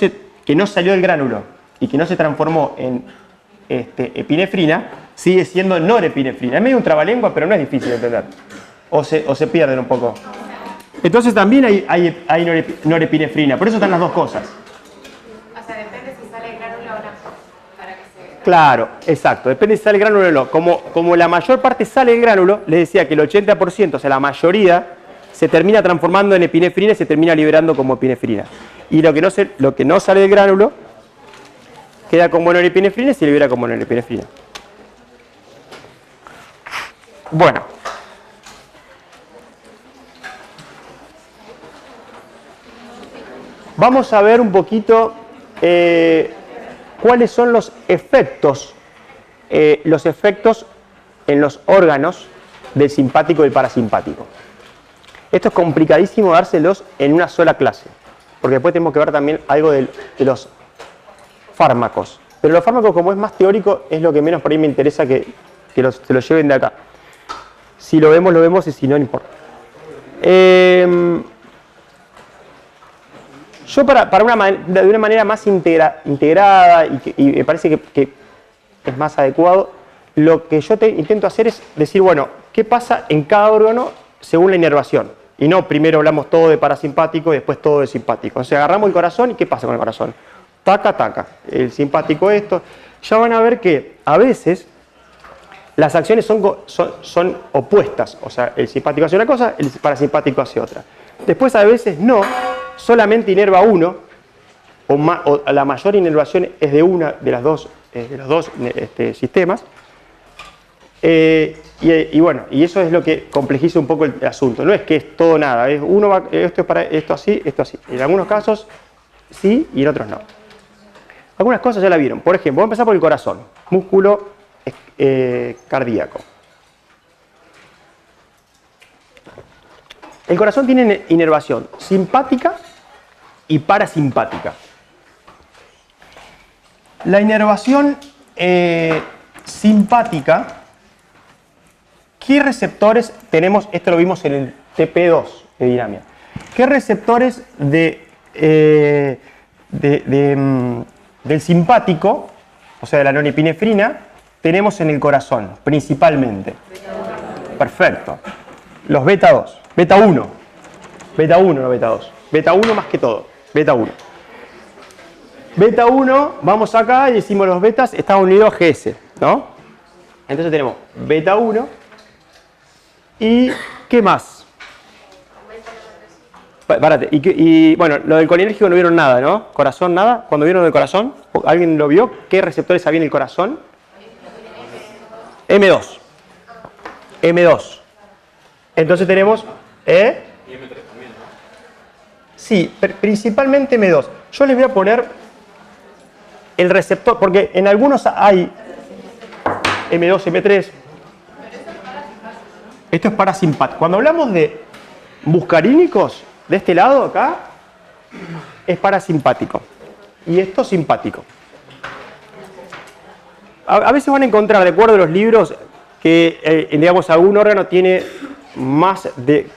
salió del gránulo y que no se transformó en epinefrina, sigue siendo norepinefrina. Es medio un trabalengua, pero no es difícil de entender. O se pierden un poco. Entonces también hay norepinefrina, por eso están las dos cosas. O sea, depende si sale el gránulo o no. Para que se... Claro, exacto, depende si sale el gránulo o no. Como la mayor parte sale del gránulo, les decía que el 80%, o sea, la mayoría, se termina transformando en epinefrina y se termina liberando como epinefrina. Y lo que no sale del gránulo queda como norepinefrina y se libera como norepinefrina. Bueno. Vamos a ver un poquito cuáles son los efectos en los órganos del simpático y del parasimpático. Esto es complicadísimo dárselos en una sola clase, porque después tenemos que ver también algo de los fármacos. Pero los fármacos, como es más teórico, es lo que menos por ahí me interesa que se lo lleven de acá. Si lo vemos y si no, no importa. Yo de una manera más integrada y me parece que es más adecuado, lo que yo intento hacer es decir, bueno, ¿qué pasa en cada órgano según la inervación? Y no primero hablamos todo de parasimpático y después todo de simpático. O sea, agarramos el corazón y ¿qué pasa con el corazón? Taca, taca. El simpático esto. Ya van a ver que a veces las acciones son opuestas. O sea, el simpático hace una cosa, el parasimpático hace otra. Después a veces no, solamente inerva uno, o la mayor inervación es de una de los dos sistemas. Y bueno, y eso es lo que complejiza un poco el asunto. No es que es todo nada, es esto es para esto así, esto así. En algunos casos sí y en otros no. Algunas cosas ya la vieron. Por ejemplo, vamos a empezar por el corazón. Músculo cardíaco. El corazón tiene inervación simpática y parasimpática. La inervación simpática, ¿qué receptores tenemos? Esto lo vimos en el TP2 de dinamia. ¿Qué receptores del simpático, o sea, de la norepinefrina, tenemos en el corazón, principalmente? Perfecto. Los beta 2, beta 1. Beta 1, no beta 2. Beta 1 más que todo. Beta 1. Beta 1, vamos acá y decimos los betas están unidos a GS, ¿no? Entonces tenemos beta 1 y ¿qué más? Párate. Y bueno, lo del colinérgico no vieron nada, ¿no? Corazón, nada. Cuando vieron el corazón, ¿alguien lo vio? ¿Qué receptores había en el corazón? M2. M2. Entonces tenemos Y M3 también, ¿no? Sí, principalmente M2. Yo les voy a poner el receptor, porque en algunos hay M2, M3. Esto es parasimpático. Cuando hablamos de muscarínicos, de este lado acá, es parasimpático. Y esto simpático. A veces van a encontrar, de acuerdo a los libros, que digamos, algún órgano tiene más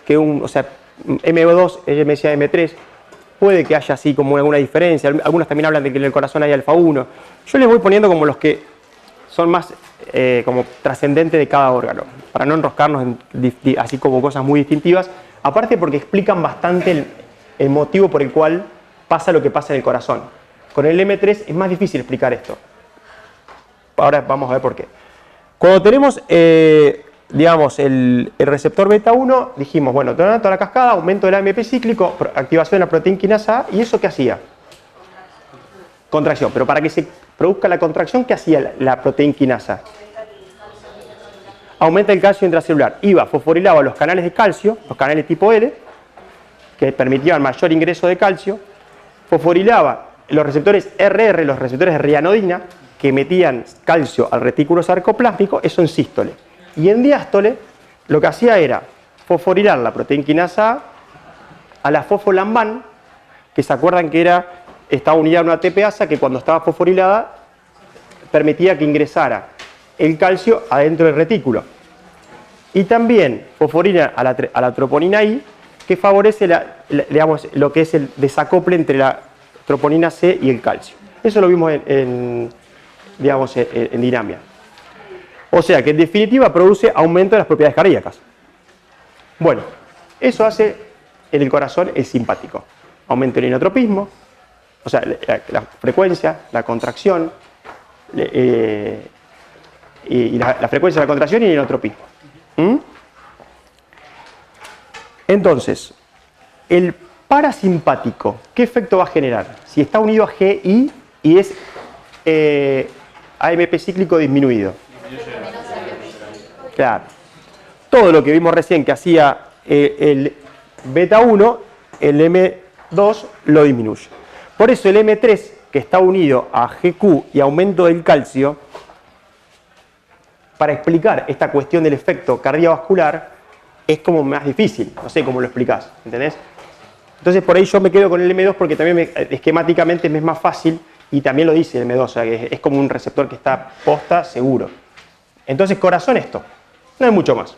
que un, o sea, M2, ella me decía M3, puede que haya así como alguna diferencia. Algunos también hablan de que en el corazón hay alfa 1. Yo les voy poniendo como los que son más como trascendentes de cada órgano, para no enroscarnos en así como cosas muy distintivas, aparte porque explican bastante el motivo por el cual pasa lo que pasa en el corazón. Con el M3 es más difícil explicar esto. Ahora vamos a ver por qué. Cuando tenemos digamos, el receptor beta 1, dijimos, bueno, toda la cascada, aumento del AMP cíclico, activación de la proteína quinasa A, ¿y eso qué hacía? Contracción. Pero para que se produzca la contracción, ¿qué hacía la proteína quinasa? Aumenta el calcio intracelular. Iba, fosforilaba los canales de calcio, los canales tipo L, que permitían mayor ingreso de calcio, fosforilaba los receptores RR, los receptores de rianodina, que metían calcio al retículo sarcoplásmico, eso en sístole. Y en diástole, lo que hacía era fosforilar la proteína quinasa a la fosfolamban, que se acuerdan que estaba unida a una TPasa que cuando estaba fosforilada permitía que ingresara el calcio adentro del retículo. Y también fosforila a la troponina I, que favorece digamos, lo que es el desacople entre la troponina C y el calcio. Eso lo vimos digamos, en dinamia. O sea que en definitiva produce aumento de las propiedades cardíacas. Bueno, eso hace en el corazón el simpático. Aumento el inotropismo, o sea, la frecuencia, la contracción, y la frecuencia de la contracción y el inotropismo. Entonces, el parasimpático, ¿qué efecto va a generar? Si está unido a GI y es AMP cíclico disminuido. Claro. Todo lo que vimos recién que hacía el beta 1, el M2 lo disminuye. Por eso el M3, que está unido a GQ y aumento del calcio, para explicar esta cuestión del efecto cardiovascular, es como más difícil. No sé cómo lo explicás, ¿entendés? Entonces por ahí yo me quedo con el M2 porque también esquemáticamente me es más fácil y también lo dice el M2, o sea que es como un receptor que está posta seguro. Entonces corazón esto, no hay mucho más.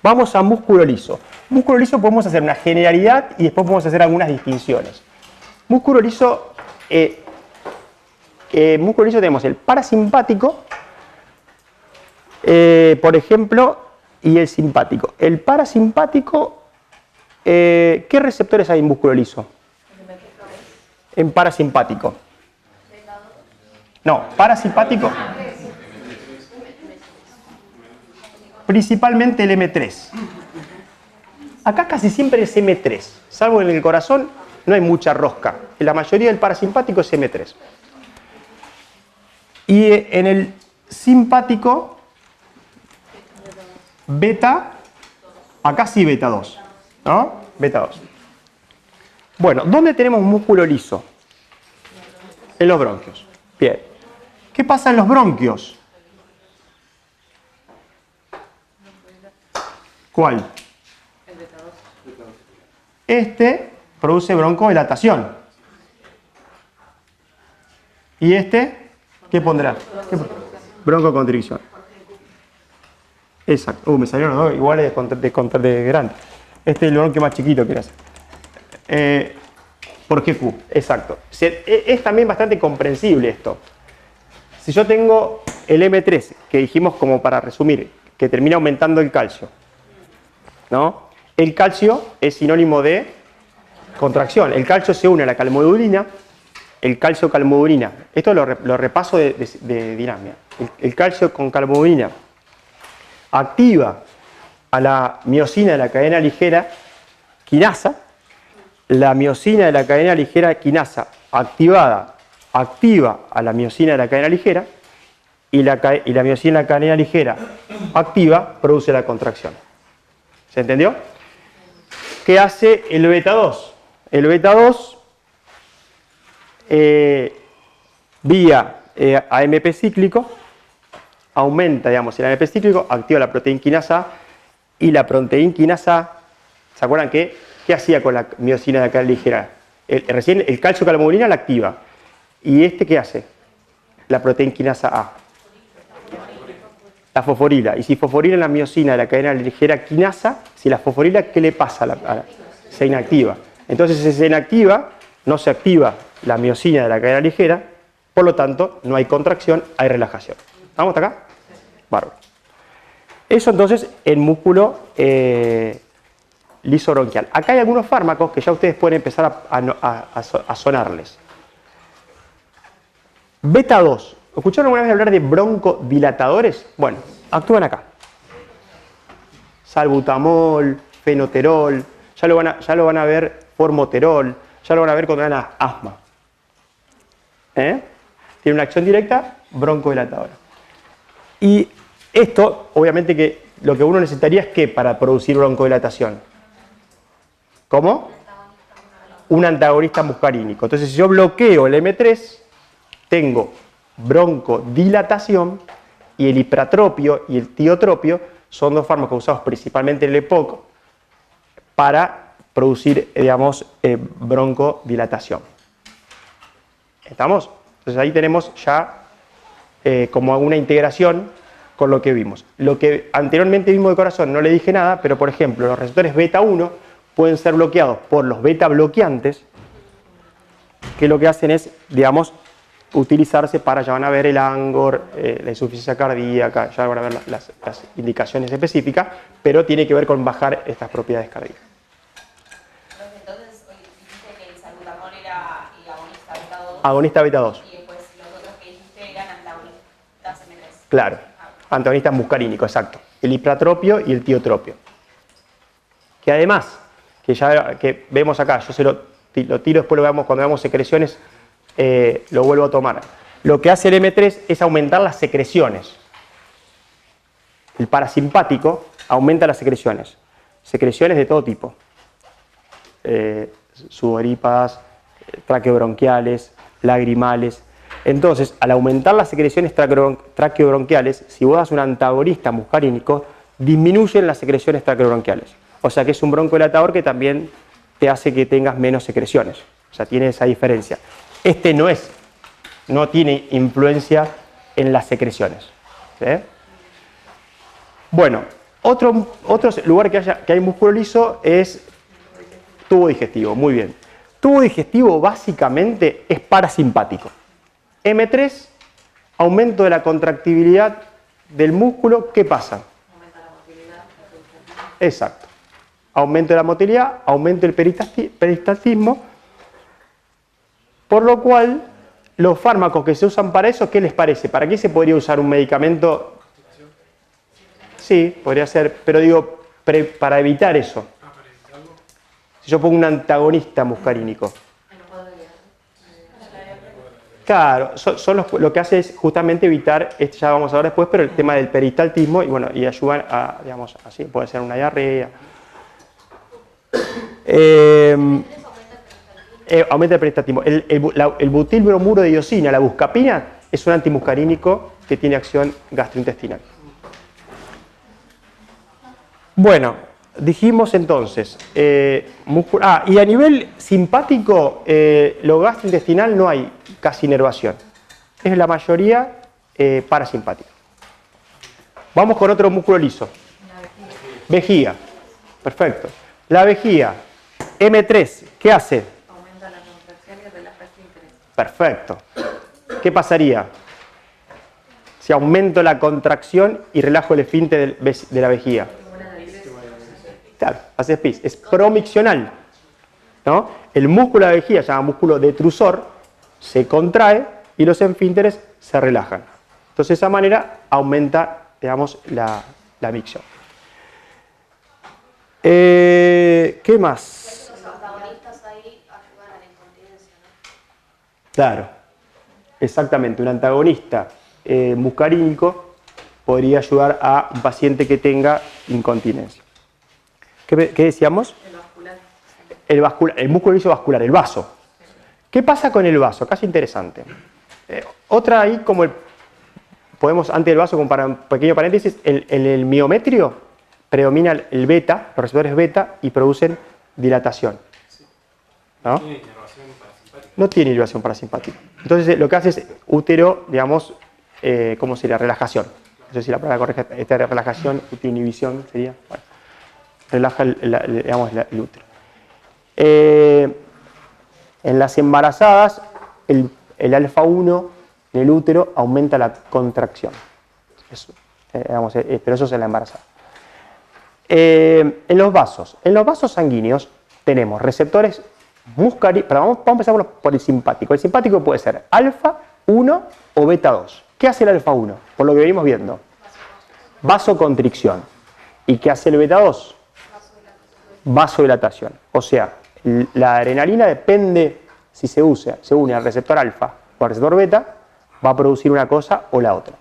Vamos a músculo liso. Músculo liso podemos hacer una generalidad y después podemos hacer algunas distinciones. Músculo liso tenemos el parasimpático, por ejemplo, y el simpático. El parasimpático, ¿qué receptores hay en músculo liso? En parasimpático. No, parasimpático. Principalmente el M3. Acá casi siempre es M3, salvo en el corazón no hay mucha rosca. En la mayoría del parasimpático es M3. Y en el simpático, beta, acá sí beta 2, ¿no? Beta 2. Bueno, ¿dónde tenemos músculo liso? En los bronquios. Bien. ¿Qué pasa en los bronquios? ¿Cuál? Este produce broncodilatación. ¿Y este? ¿Qué pondrá? Broncoconstricción. Exacto. Me salieron los dos iguales de grande. Este es el bronquio más chiquito que hace. ¿Por qué Q? Exacto. Es también bastante comprensible esto. Si yo tengo el M3, que dijimos como para resumir, que termina aumentando el calcio, ¿no? El calcio es sinónimo de contracción. El calcio se une a la calmodulina. El calcio calmodulina. Esto lo repaso de dinamia. El calcio con calmodulina activa a la miosina de la cadena ligera quinasa. La miosina de la cadena ligera quinasa activa a la miosina de la cadena ligera y la miosina de la cadena ligera activa produce la contracción. ¿Se entendió? ¿Qué hace el beta 2? El beta 2 vía AMP cíclico aumenta, digamos, el AMP cíclico, activa la proteína quinasa A y la proteína quinasa A, ¿se acuerdan qué hacía con la miosina de la cadena ligera? Recién el calcio calmodulina la activa. ¿Y este qué hace? La proteína quinasa A. La fosforila. Y si fosforila la miosina de la cadena ligera quinasa, si la fosforila, ¿qué le pasa? Se inactiva. Entonces, si se inactiva, no se activa la miosina de la cadena ligera, por lo tanto, no hay contracción, hay relajación. ¿Vamos hasta acá? Bárbaro. Eso entonces en músculo liso bronquial. Acá hay algunos fármacos que ya ustedes pueden empezar a sonarles. Beta 2. ¿Escucharon alguna vez hablar de broncodilatadores? Bueno, actúan acá. Salbutamol, fenoterol, ya lo van a ver, formoterol, ya lo van a ver cuando dan asma. Tiene una acción directa broncodilatadora. Y esto, obviamente que lo que uno necesitaría es ¿qué para producir broncodilatación? ¿Cómo? Un antagonista muscarínico. Entonces, si yo bloqueo el M3, tengo broncodilatación y el ipratropio y el tiotropio son dos fármacos usados principalmente en el EPOC para producir, digamos, broncodilatación. ¿Estamos? Entonces ahí tenemos ya como una integración con lo que vimos. Lo que anteriormente vimos de corazón no le dije nada, pero por ejemplo los receptores beta 1 pueden ser bloqueados por los beta bloqueantes, que lo que hacen es, digamos, utilizarse para, ya van a ver el ANGOR, la insuficiencia cardíaca, ya van a ver las indicaciones específicas, pero tiene que ver con bajar estas propiedades cardíacas. Entonces, dijiste que el salbutamol era agonista beta 2. Agonista beta 2. Y después los otros que dijiste eran antagonistas M3. Claro, antagonistas muscarínicos, exacto. El ipratropio y el tiotropio. Que además, que vemos acá, yo se lo tiro, después lo veamos cuando veamos secreciones, lo vuelvo a tomar. Lo que hace el M3 es aumentar las secreciones. El parasimpático aumenta las secreciones. Secreciones de todo tipo. Sudorípadas, traqueobronquiales, lagrimales. Entonces, al aumentar las secreciones traqueobronquiales, si vos das un antagonista muscarínico, disminuyen las secreciones traqueobronquiales. O sea que es un broncodilatador que también te hace que tengas menos secreciones. O sea, tiene esa diferencia. Este no tiene influencia en las secreciones. ¿Sí? Bueno, otro lugar que hay músculo liso es tubo digestivo. Muy bien. Tubo digestivo básicamente es parasimpático. M3, aumento de la contractibilidad del músculo. ¿Qué pasa? Aumenta la motilidad. Exacto. Aumento de la motilidad, aumento del peristaltismo, por lo cual los fármacos que se usan para eso, ¿qué les parece? ¿Para qué se podría usar un medicamento? Sí, podría ser, pero digo, para evitar eso. Si yo pongo un antagonista muscarínico. Claro, lo que hace es justamente evitar, ya vamos a ver después, pero el tema del peristaltismo, y bueno, y ayudan a, digamos, así, puede ser una diarrea. aumenta el peristaltismo. El butilbromuro de diosina, la buscapina, es un antimuscarínico que tiene acción gastrointestinal. Bueno, dijimos entonces, y a nivel simpático, lo gastrointestinal no hay casi inervación. Es la mayoría parasimpática. Vamos con otro músculo liso. Vejiga. Perfecto. La vejiga, M3, ¿qué hace? Aumenta la contracción y relaja el esfínteres. Perfecto. ¿Qué pasaría si aumento la contracción y relajo el esfínter de la vejiga? Claro, haces pis. Es promiccional, ¿no? El músculo de la vejiga, se llama músculo detrusor, se contrae y los esfínteres se relajan. Entonces, de esa manera aumenta, digamos, la micción. ¿Qué más? Los antagonistas ahí ayudan a la incontinencia, ¿no? Claro, exactamente. Un antagonista muscarínico podría ayudar a un paciente que tenga incontinencia. ¿Qué decíamos? El vascular. El músculo liso vascular, el vaso. ¿Qué pasa con el vaso? Acá es interesante. Otra ahí, podemos, antes del vaso, como para un pequeño paréntesis, en el miometrio predomina el beta, los receptores beta, y producen dilatación. ¿No? ¿Tiene inervación parasimpática? No tiene inervación parasimpática. Entonces, lo que hace es útero, digamos, ¿cómo sería? Relajación. No sé si la palabra correcta, esta relajación, inhibición sería. Bueno, relaja el útero. En las embarazadas, el alfa-1 en el útero aumenta la contracción. Eso, pero eso es en la embarazada. En los vasos sanguíneos tenemos receptores muscarínicos, pero vamos a empezar por el simpático. El simpático puede ser alfa 1 o beta 2. ¿Qué hace el alfa 1? Por lo que venimos viendo. Vasoconstricción. ¿Y qué hace el beta 2? Vasodilatación. O sea, la adrenalina depende si se une al receptor alfa o al receptor beta, va a producir una cosa o la otra.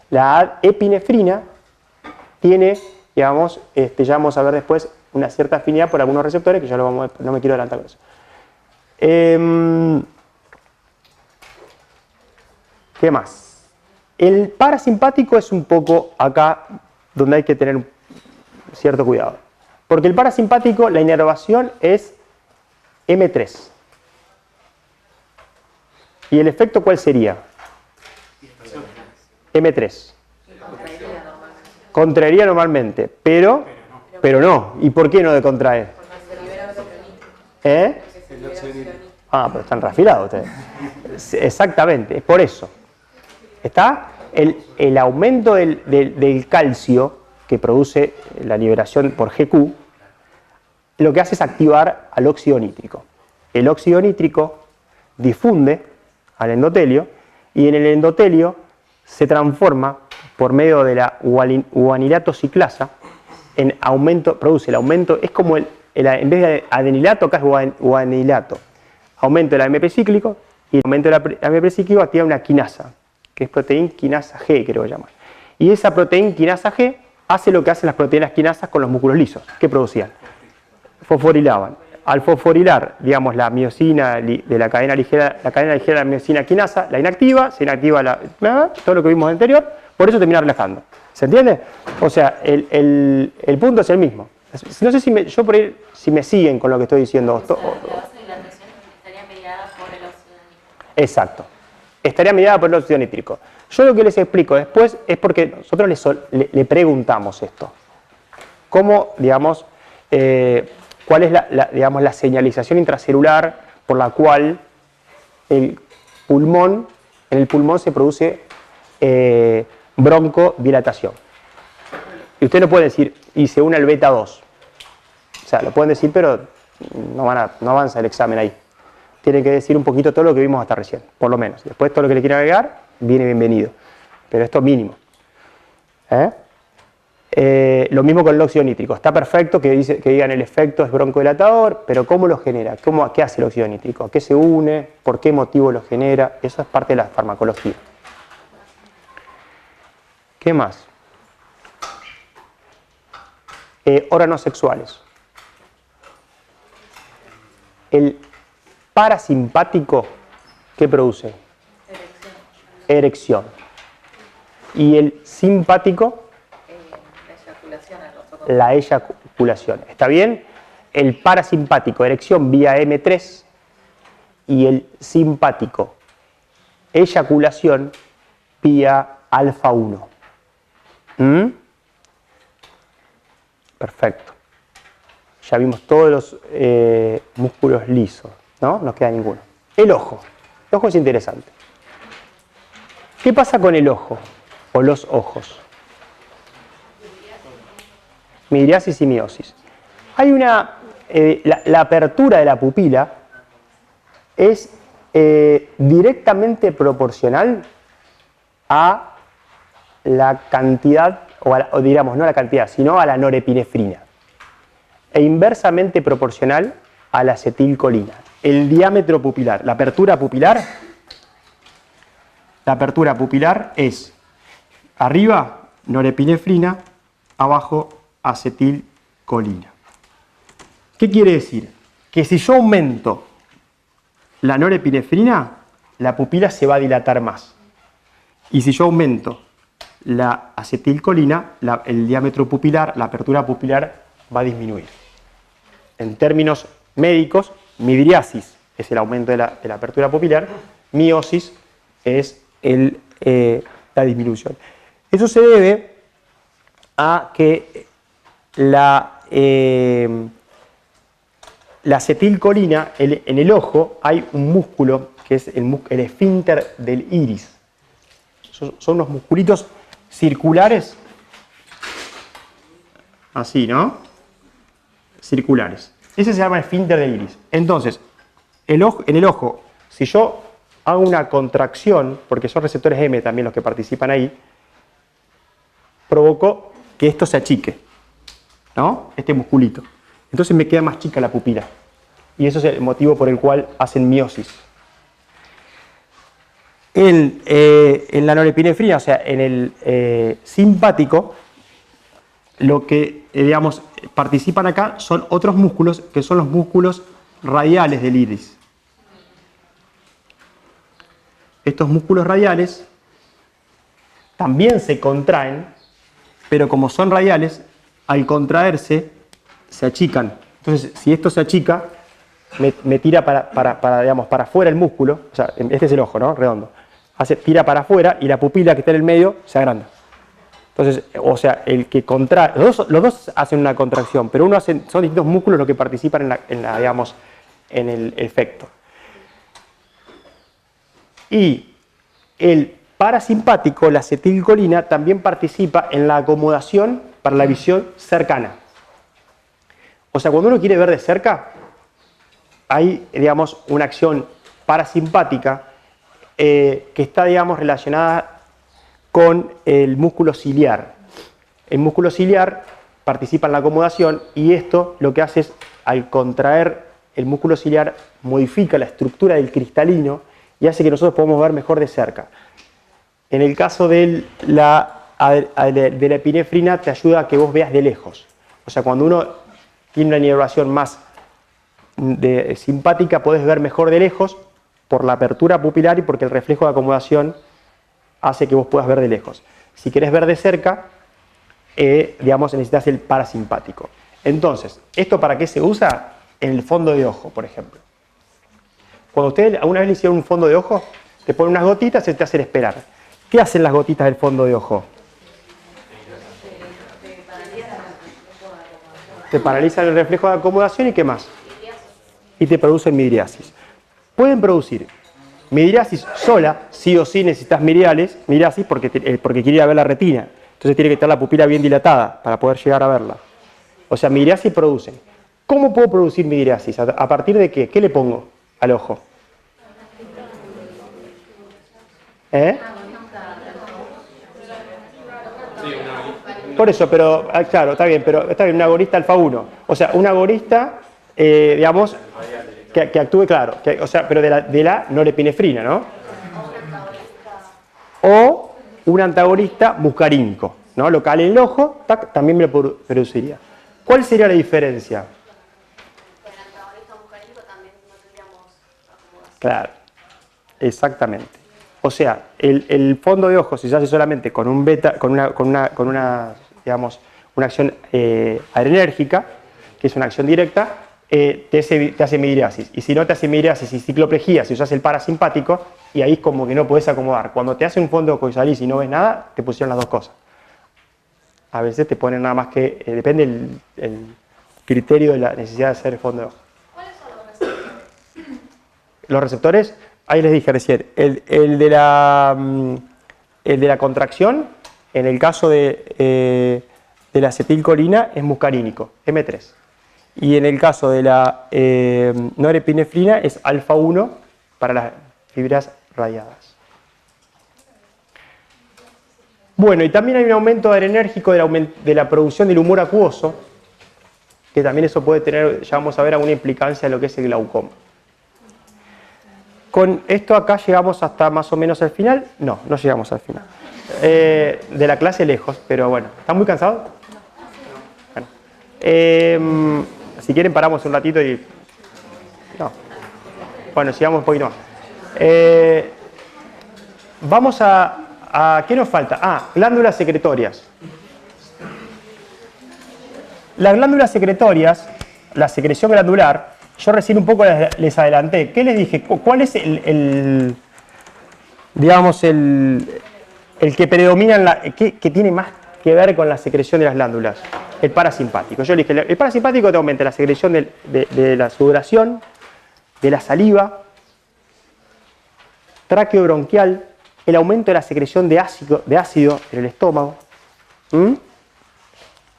La epinefrina tiene, digamos, ya vamos a ver después, una cierta afinidad por algunos receptores, que ya no me quiero adelantar con eso. ¿Qué más? El parasimpático es un poco acá donde hay que tener un cierto cuidado. Porque el parasimpático, la inervación es M3. ¿Y el efecto cuál sería? M3. Contraería normalmente, pero no. ¿Y por qué no contrae? ¿Eh? Ah, pero están reafilados ustedes. Exactamente, es por eso. ¿Está? El aumento del calcio que produce la liberación por GQ, lo que hace es activar al óxido nítrico. El óxido nítrico difunde al endotelio y en el endotelio se transforma por medio de la guanilato ciclasa en aumento, produce el aumento, es como en vez de adenilato, acá es guanilato. Aumento del AMP cíclico y el aumento del AMP cíclico activa una quinasa, que es proteína quinasa G, creo que llamar. Y esa proteína quinasa G hace lo que hacen las proteínas quinasas con los músculos lisos. ¿Qué producían? Fosforilaban. Al fosforilar, digamos, la miosina de la cadena ligera de la miosina quinasa, la inactiva, se inactiva todo lo que vimos anterior, por eso termina relajando. ¿Se entiende? O sea, el punto es el mismo. No sé si me siguen con lo que estoy diciendo. La vasodilatación estaría mediada por el óxido nítrico. Exacto. Estaría mediada por el óxido nítrico. Yo lo que les explico después es porque nosotros le preguntamos esto. ¿Cómo, digamos, cuál es la señalización intracelular por la cual en el pulmón se produce broncodilatación? Y usted no puede decir, y se une al beta 2. O sea, lo pueden decir, pero no avanza el examen ahí. Tienen que decir un poquito todo lo que vimos hasta recién, por lo menos. Después todo lo que le quieran agregar, viene bienvenido. Pero esto es mínimo. Lo mismo con el óxido nítrico. Está perfecto que digan el efecto es broncodilatador, pero ¿cómo lo genera? ¿Qué hace el óxido nítrico? ¿A qué se une? ¿Por qué motivo lo genera? Eso es parte de la farmacología. ¿Qué más? Órganos sexuales. parasimpático, ¿qué produce? Erección. Y el simpático, la eyaculación. ¿Está bien? El parasimpático, erección vía M3, y el simpático, eyaculación vía alfa 1. Perfecto. Ya vimos todos los músculos lisos, ¿no? No queda ninguno. El ojo. El ojo es interesante. ¿Qué pasa con el ojo o los ojos? Midriasis y miosis. Hay una... la apertura de la pupila es directamente proporcional a la cantidad, o digamos, no a la cantidad, sino a la norepinefrina, e inversamente proporcional a la acetilcolina. El diámetro pupilar, la apertura pupilar es arriba norepinefrina, abajo acetilcolina. ¿Qué quiere decir? Que si yo aumento la norepinefrina, la pupila se va a dilatar más. Y si yo aumento la acetilcolina, el diámetro pupilar, la apertura pupilar va a disminuir. En términos médicos, midriasis es el aumento de la apertura pupilar, miosis es la disminución. Eso se debe a que la acetilcolina, en el ojo hay un músculo que es el esfínter del iris. Son unos musculitos circulares, así, ¿no? Circulares. Ese se llama esfínter del iris. Entonces, en el ojo, si yo hago una contracción, porque son receptores M también los que participan ahí, provoco que esto se achique, ¿no? Este musculito. Entonces me queda más chica la pupila. Y eso es el motivo por el cual hacen miosis. En la norepinefrina, o sea, en el simpático, lo que, digamos, participan acá son otros músculos, que son los músculos radiales del iris. Estos músculos radiales también se contraen, pero como son radiales, al contraerse, se achican. Entonces, si esto se achica, me tira digamos, para afuera el músculo, o sea, este es el ojo, ¿no? Redondo. Tira para afuera y la pupila que está en el medio se agranda. Entonces, o sea, el que contrae, los dos hacen una contracción, pero son distintos músculos los que participan digamos, en el efecto. Y el parasimpático, la acetilcolina, también participa en la acomodación para la visión cercana. O sea, cuando uno quiere ver de cerca, hay, digamos, una acción parasimpática que está, digamos, relacionada con el músculo ciliar. El músculo ciliar participa en la acomodación y esto lo que hace es, al contraer el músculo ciliar, modifica la estructura del cristalino y hace que nosotros podamos ver mejor de cerca. En el caso de la epinefrina, te ayuda a que vos veas de lejos. O sea, cuando uno tiene una inervación más simpática, podés ver mejor de lejos por la apertura pupilar y porque el reflejo de acomodación hace que vos puedas ver de lejos. Si querés ver de cerca, digamos, necesitas el parasimpático. Entonces, ¿esto para qué se usa? En el fondo de ojo, por ejemplo. Cuando ustedes alguna vez le hicieron un fondo de ojo, te ponen unas gotitas y te hacen esperar. ¿Qué hacen las gotitas del fondo de ojo? Te paralizan el reflejo de acomodación y ¿qué más? Y te producen midriasis. Pueden producir midriasis sola, sí o sí necesitas midriasis porque quiere ir a ver la retina. Entonces tiene que estar la pupila bien dilatada para poder llegar a verla. O sea, midriasis producen. ¿Cómo puedo producir midriasis? ¿A partir de qué? ¿Qué le pongo al ojo? Por eso, pero claro, está bien, una agorista alfa 1. O sea, una agorista, digamos, que actúe, claro, o sea, pero de la norepinefrina, ¿no? O un antagonista muscarínico, ¿no? Local en el ojo, también me lo produciría. ¿Cuál sería la diferencia? Con el antagonista muscarínico también no tendríamos Claro, exactamente. O sea, el fondo de ojos, si se hace solamente con un beta, con una digamos, una acción adrenérgica, que es una acción directa, te hace midriasis. Y si no te hace midriasis y cicloplejía, si usas el parasimpático, y ahí es como que no podés acomodar. Cuando te hace un fondo de ojo y salís y no ves nada, te pusieron las dos cosas. A veces te ponen nada más que, depende el criterio de la necesidad de hacer el fondo de ojo. ¿Cuáles son los receptores? Los receptores, ahí les dije recién, el de la contracción, en el caso de la acetilcolina, es muscarínico, M3. Y en el caso de la norepinefrina, es alfa 1 para las fibras radiadas. Bueno, y también hay un aumento adrenérgico de la producción del humor acuoso, que también eso puede tener, ya vamos a ver, alguna implicancia en lo que es el glaucoma. Con esto acá llegamos hasta más o menos al final. No, no llegamos al final. De la clase lejos, pero bueno. ¿Están muy cansados? Bueno. Si quieren paramos un ratito y... No. Bueno, sigamos un poquito más. Vamos a... ¿Qué nos falta? Ah, glándulas secretorias. Las glándulas secretorias, la secreción glandular, yo recién un poco les adelanté. ¿Qué les dije? ¿Cuál es digamos, el que predomina, que tiene más que ver con la secreción de las glándulas? El parasimpático. Yo les dije, el parasimpático te aumenta la secreción de la sudoración, de la saliva, tráqueo-bronquial, el aumento de la secreción de ácido en el estómago.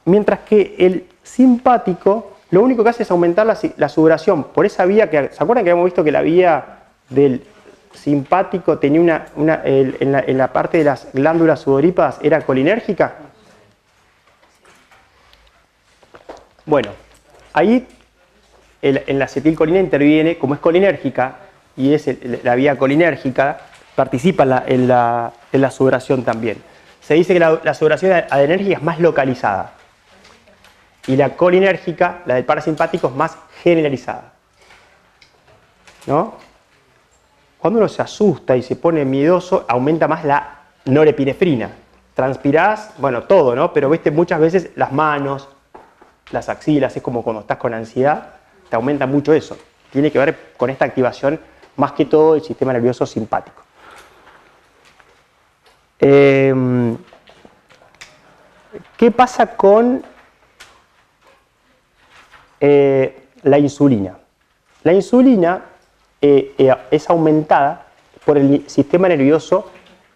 Mientras que el simpático lo único que hace es aumentar la sudoración por esa vía que... ¿Se acuerdan que habíamos visto que la vía del simpático tenía en la parte de las glándulas sudoríparas era colinérgica? Bueno, ahí en la acetilcolina interviene, como es colinérgica y es la vía colinérgica, participa en la sudoración también. Se dice que la sudoración adrenérgica es más localizada y la colinérgica, la del parasimpático, es más generalizada. ¿No? Cuando uno se asusta y se pone miedoso, aumenta más la norepinefrina. Transpirás, bueno, todo, ¿no? Pero viste, muchas veces las manos, las axilas, es como cuando estás con ansiedad, te aumenta mucho eso. Tiene que ver con esta activación, más que todo, del sistema nervioso simpático. ¿Qué pasa con la insulina? La insulina es aumentada por el sistema nervioso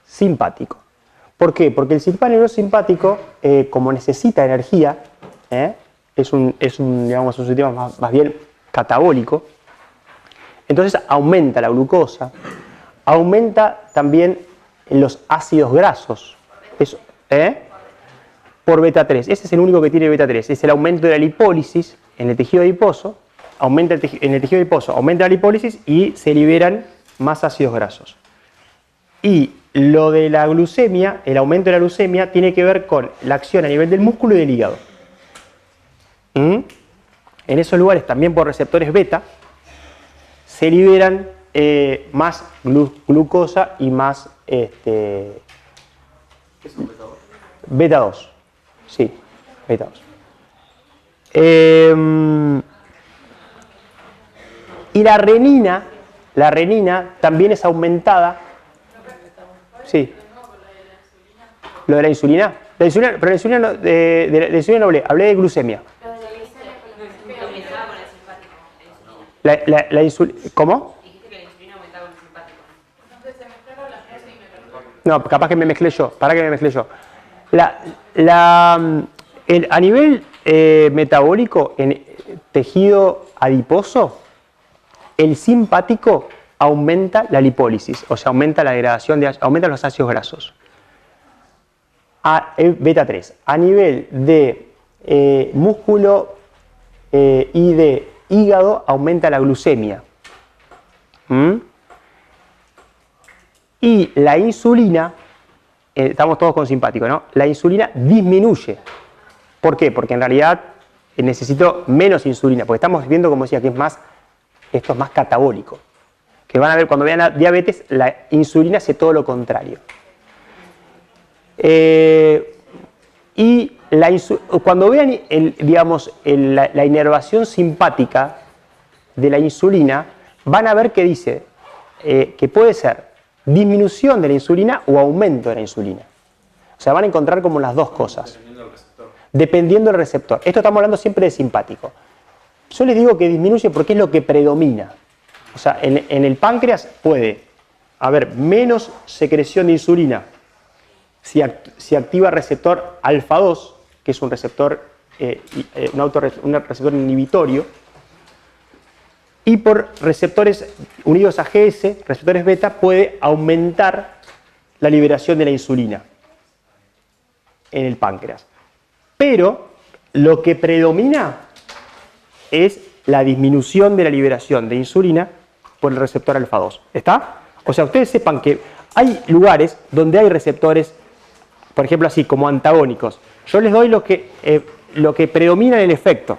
simpático. ¿Por qué? Porque el sistema nervioso simpático, como necesita energía, es un sistema más bien catabólico, entonces aumenta la glucosa, aumenta también los ácidos grasos, por beta 3. Ese es el único que tiene beta 3, es el aumento de la lipólisis en el tejido adiposo, aumenta la lipólisis y se liberan más ácidos grasos. Y lo de la glucemia, el aumento de la glucemia, tiene que ver con la acción a nivel del músculo y del hígado. En esos lugares, también por receptores beta, se liberan más glucosa y más ¿Qué es un beta 2? beta 2. Sí, beta 2. Y la renina también es aumentada. Sí. ¿Lo de la insulina? Pero la insulina no, de la insulina no hablé de glucemia. ¿Cómo? Dijiste que la insulina aumentaba con el simpático. No, capaz que me mezclé yo. Para que me mezclé yo. A nivel metabólico, en tejido adiposo, el simpático aumenta la lipólisis, o sea, aumenta la degradación, aumenta los ácidos grasos. Beta 3. A nivel de músculo y de hígado, aumenta la glucemia. Y la insulina, estamos todos con simpático, ¿no? La insulina disminuye. ¿Por qué? Porque en realidad necesito menos insulina, porque estamos viendo, como decía, que esto es más catabólico. que van a ver cuando vean la diabetes, la insulina hace todo lo contrario. Y cuando vean la inervación simpática de la insulina, van a ver que dice que puede ser disminución de la insulina o aumento de la insulina. O sea, van a encontrar como las dos cosas. Dependiendo del receptor. Dependiendo del receptor. Esto estamos hablando siempre de simpático. Yo les digo que disminuye porque es lo que predomina. O sea, en el páncreas puede haber menos secreción de insulina si activa el receptor alfa 2, que es un receptor, un receptor inhibitorio, y por receptores unidos a GS, receptores beta, puede aumentar la liberación de la insulina en el páncreas. Pero lo que predomina es la disminución de la liberación de insulina por el receptor alfa 2. ¿Está? O sea, ustedes sepan que hay lugares donde hay receptores, por ejemplo así, como antagónicos. Yo les doy lo que predomina en el efecto.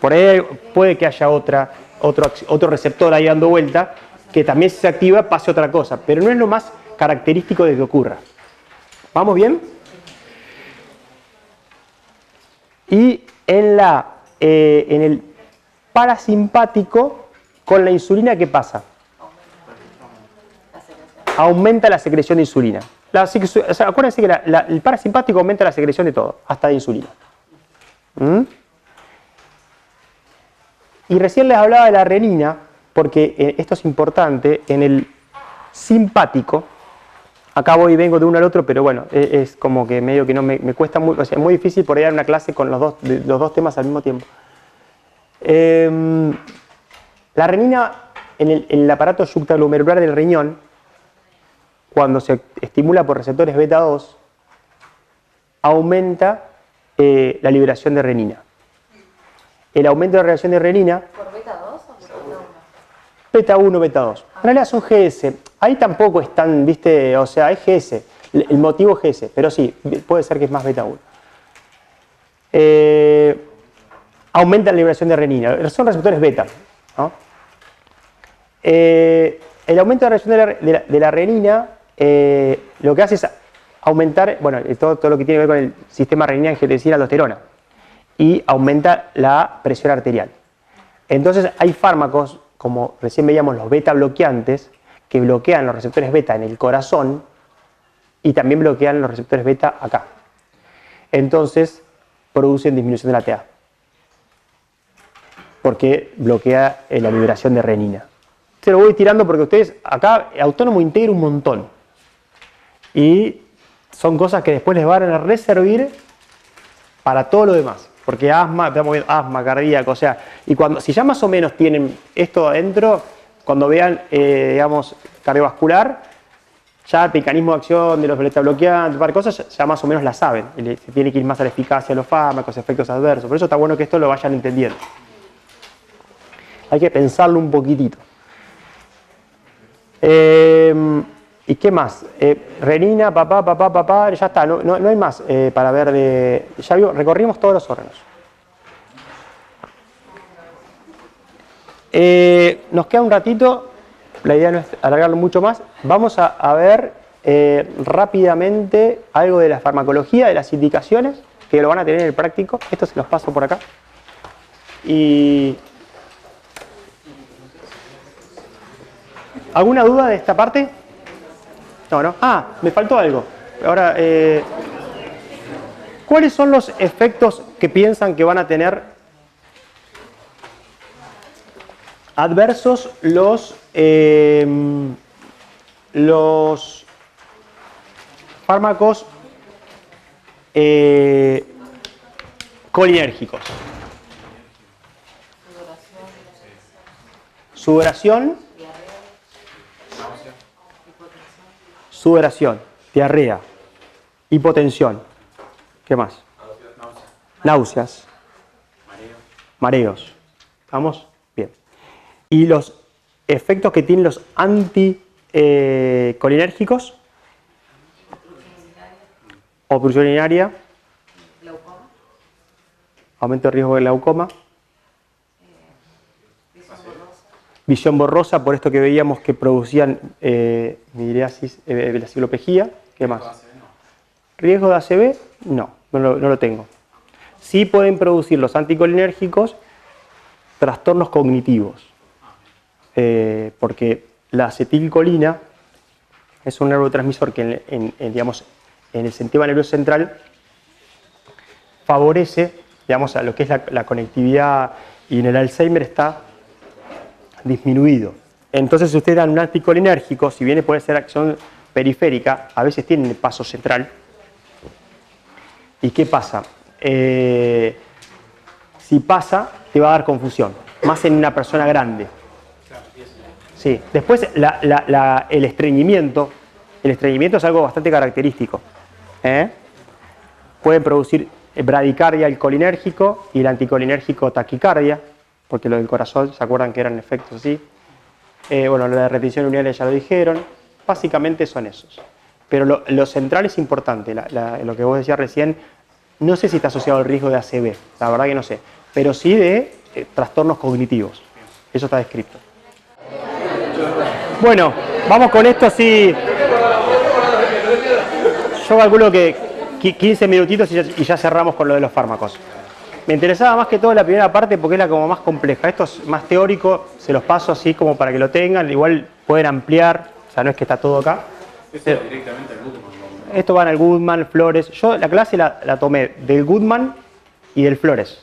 Por ahí puede que haya otro receptor ahí dando vuelta, que también si se activa pase otra cosa, pero no es lo más característico de que ocurra. ¿Vamos bien? Y en el parasimpático, con la insulina, ¿qué pasa? Aumenta la secreción de insulina. O sea, acuérdense que el parasimpático aumenta la secreción de todo, hasta de insulina. Y recién les hablaba de la renina, porque esto es importante. En el simpático, acá voy y vengo de uno al otro, pero bueno, es como que medio que no me cuesta muy, o sea, es muy difícil por ahí dar una clase con los dos temas al mismo tiempo. La renina en el aparato yuctaglomerular del riñón, cuando se estimula por receptores beta 2, aumenta la liberación de renina. El aumento de la liberación de renina... ¿Por beta 2 o por beta 1? Beta 1, beta 2. En realidad son GS. Ahí tampoco están, viste, o sea, es GS. El motivo es GS, pero sí, puede ser que es más beta 1. Aumenta la liberación de renina. Son receptores beta, ¿no? El aumento de la liberación de la renina lo que hace es aumentar, bueno, todo lo que tiene que ver con el sistema renina-angiotensina-aldosterona, y aumenta la presión arterial. Entonces hay fármacos, como recién veíamos los beta bloqueantes, que bloquean los receptores beta en el corazón y también bloquean los receptores beta acá. Entonces producen disminución de la TA, porque bloquea la liberación de renina. Se lo voy tirando porque ustedes acá autónomo integra un montón. Y son cosas que después les van a reservir para todo lo demás. Porque asma, asma cardíaco, o sea, y si ya más o menos tienen esto adentro, cuando vean, digamos, cardiovascular, ya el mecanismo de acción de los beta bloqueantes, varias cosas, ya más o menos la saben. Se tiene que ir más a la eficacia de los fármacos, efectos adversos. Por eso está bueno que esto lo vayan entendiendo. Hay que pensarlo un poquitito. ¿Y qué más? Renina, papá, ya está, no hay más para ver de... Ya vio, recorrimos todos los órganos. Nos queda un ratito, la idea no es alargarlo mucho más. Vamos a ver rápidamente algo de la farmacología, de las indicaciones, que lo van a tener en el práctico. Esto se los paso por acá. Y... ¿alguna duda de esta parte? No. Ah, me faltó algo. Ahora, ¿cuáles son los efectos que piensan que van a tener adversos los fármacos colinérgicos? Sudoración, sudoración, diarrea, hipotensión. ¿Qué más? Náuseas, mareos. ¿Vamos? Bien. Y los efectos que tienen los anticolinérgicos, obstrucción urinaria, aumento de riesgo de glaucoma, visión borrosa, por esto que veíamos que producían midriasis, vesiculopejía. ¿Qué más? ¿Riesgo de ACV? No lo tengo. Sí pueden producir los anticolinérgicos trastornos cognitivos, porque la acetilcolina es un neurotransmisor que digamos, en el sistema nervioso central favorece, digamos, a lo que es la conectividad, y en el Alzheimer está disminuido. Entonces, si ustedes dan un anticolinérgico, si bien puede ser acción periférica, a veces tienen el paso central. ¿Y qué pasa? Si pasa, te va a dar confusión, más en una persona grande. Sí. Después, el estreñimiento. El estreñimiento es algo bastante característico. Pueden producir bradicardia el colinérgico y el anticolinérgico taquicardia, porque lo del corazón, ¿se acuerdan que eran efectos así? Bueno, lo de retención urinaria ya lo dijeron. Básicamente son esos. Pero lo central es importante. Lo que vos decías recién, no sé si está asociado al riesgo de ACV, la verdad que no sé. Pero sí de trastornos cognitivos. Eso está descrito. Bueno, vamos con esto así. Yo calculo que 15 minutitos y ya cerramos con lo de los fármacos. Me interesaba más que todo la primera parte porque es la como más compleja. Esto es más teórico, se los paso así como para que lo tengan. Igual pueden ampliar, o sea, no es que está todo acá. Esto va directamente al Goodman. Esto van al Goodman, Flores. Yo la clase la tomé del Goodman y del Flores.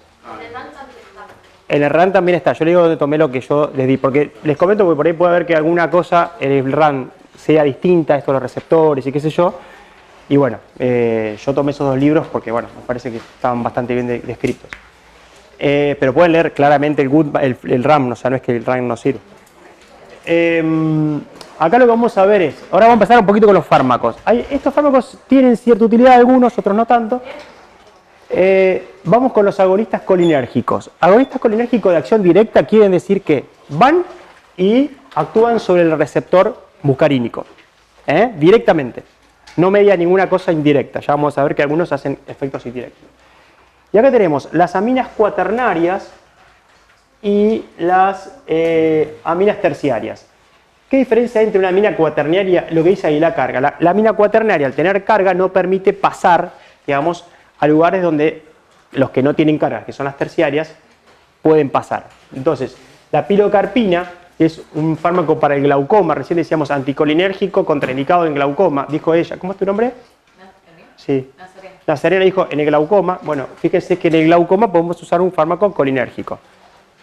En el RAN también está. Yo le digo donde tomé lo que yo les di. Porque les comento porque por ahí puede haber que alguna cosa en el RAN sea distinta, esto de los receptores y qué sé yo. Y bueno, yo tomé esos dos libros porque bueno, me parece que estaban bastante bien descritos. Pero pueden leer claramente el RAM, o sea, no es que el RAM no sirve. Acá lo que vamos a ver es, ahora vamos a empezar un poquito con los fármacos. Estos fármacos tienen cierta utilidad, algunos, otros no tanto. Vamos con los agonistas colinérgicos. Agonistas colinérgicos de acción directa quieren decir que van y actúan sobre el receptor muscarínico, directamente. No media ninguna cosa indirecta. Ya vamos a ver que algunos hacen efectos indirectos. Y acá tenemos las aminas cuaternarias y las aminas terciarias. ¿Qué diferencia hay entre una amina cuaternaria, lo que dice ahí la carga? La amina cuaternaria, al tener carga, no permite pasar, digamos, a lugares donde los que no tienen carga, que son las terciarias, pueden pasar. Entonces, la pilocarpina es un fármaco para el glaucoma, recién decíamos anticolinérgico contraindicado en glaucoma, dijo ella. ¿Cómo es tu nombre? Sí. Nazarena dijo en el glaucoma. Bueno, fíjense que en el glaucoma podemos usar un fármaco colinérgico.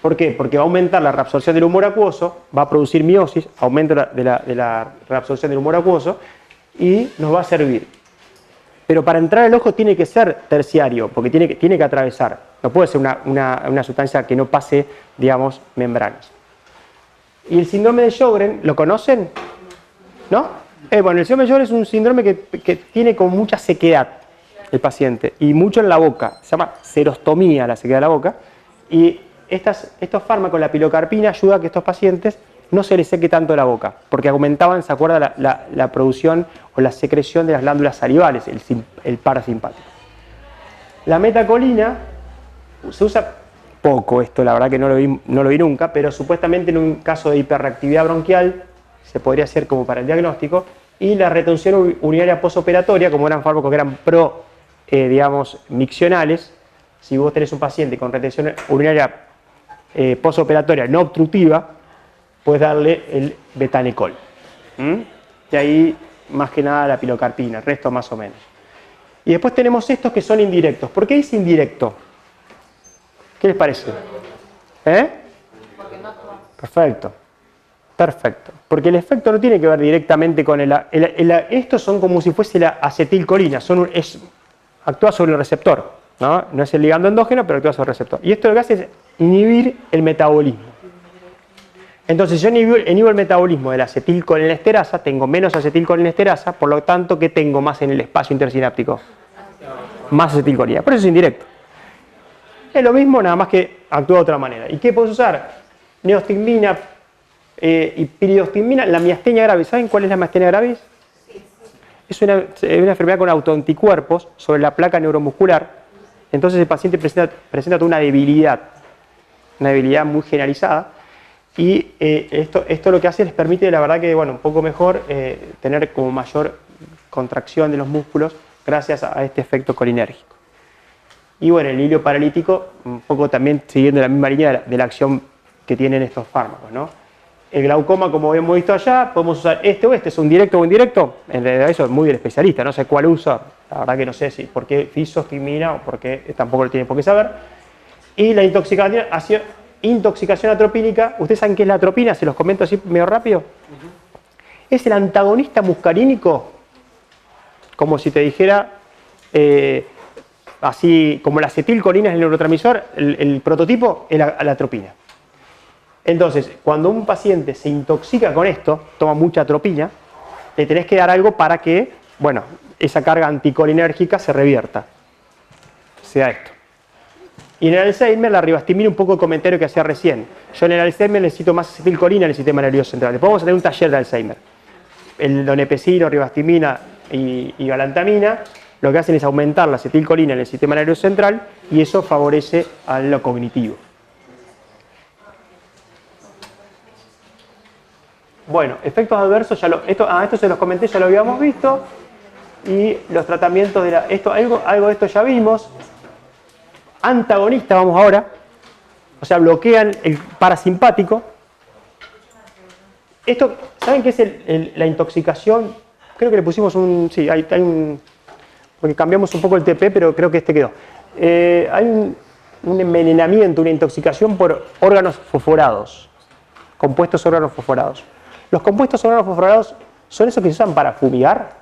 ¿Por qué? Porque va a aumentar la reabsorción del humor acuoso, va a producir miosis, aumento de la reabsorción del humor acuoso y nos va a servir. Pero para entrar al ojo tiene que ser terciario, porque tiene que atravesar. No puede ser una sustancia que no pase, digamos, membranas. ¿Y el síndrome de Sjögren, lo conocen? ¿No? Bueno, el síndrome de Sjögren es un síndrome que tiene con mucha sequedad el paciente y mucho en la boca. Se llama serostomía, la sequedad de la boca. Y estos fármacos, la pilocarpina, ayuda a que estos pacientes no se les seque tanto la boca, porque aumentaban, ¿se acuerda? La producción o la secreción de las glándulas salivales, el parasimpático. La metacolina se usa poco, esto la verdad que no lo vi nunca, pero supuestamente en un caso de hiperreactividad bronquial se podría hacer como para el diagnóstico, y la retención urinaria postoperatoria, como eran fármacos que eran digamos, miccionales. Si vos tenés un paciente con retención urinaria postoperatoria no obstructiva, puedes darle el betanecol. Y ahí, más que nada, la pilocarpina, el resto más o menos. Y después tenemos estos que son indirectos. ¿Por qué dice indirecto? ¿Qué les parece? Perfecto. Perfecto. Porque el efecto no tiene que ver directamente con estos son como si fuese la acetilcolina. Actúa sobre el receptor. No es el ligando endógeno, pero actúa sobre el receptor. Y esto lo que hace es inhibir el metabolismo. Entonces, si yo inhibo el metabolismo de la acetilcolinesterasa, tengo menos acetilcolinesterasa, por lo tanto, ¿qué tengo más en el espacio intersináptico? Más acetilcolina. Por eso es indirecto. Es lo mismo, nada más que actúa de otra manera. ¿Y qué puedes usar? Neostigmina y piridostigmina, la miastenia gravis. ¿Saben cuál es la miastenia gravis? Es una enfermedad con autoanticuerpos sobre la placa neuromuscular. Entonces el paciente presenta toda una debilidad muy generalizada. Y esto lo que hace les permite, la verdad que, bueno, un poco mejor tener como mayor contracción de los músculos gracias a este efecto colinérgico. Y bueno, el hilio paralítico, un poco también siguiendo la misma línea de la acción que tienen estos fármacos, ¿no? El glaucoma, como hemos visto allá, podemos usar este o este, ¿es un directo o indirecto? En realidad eso es muy del especialista, no sé cuál usa, la verdad que no sé si por qué fisostigmina o por qué, tampoco lo tiene por qué saber. Y la intoxicación atropínica, ¿ustedes saben qué es la atropina? Se los comento así medio rápido. Es el antagonista muscarínico, como si te dijera, así como la acetilcolina es el neurotransmisor, el prototipo es la atropina. Entonces, cuando un paciente se intoxica con esto, toma mucha atropina, le tenés que dar algo para que, bueno, esa carga anticolinérgica se revierta. Sea esto. Y en el Alzheimer, la ribastimina, un poco el comentario que hacía recién. Yo en el Alzheimer necesito más acetilcolina en el sistema nervioso central. Después vamos a tener un taller de Alzheimer. El donepezilo, ribastimina y galantamina, lo que hacen es aumentar la acetilcolina en el sistema nervioso central y eso favorece a lo cognitivo. Bueno, efectos adversos, esto se los comenté, ya lo habíamos visto. Y los tratamientos de algo de esto ya vimos. Antagonista, vamos ahora. O sea, bloquean el parasimpático. Esto, ¿saben qué es la intoxicación? Creo que le pusimos un... Sí, hay un... Porque cambiamos un poco el TP, pero creo que este quedó. Hay un envenenamiento, una intoxicación por órganos fosforados. Compuestos órganos fosforados. Los compuestos órganos fosforados son esos que se usan para fumigar.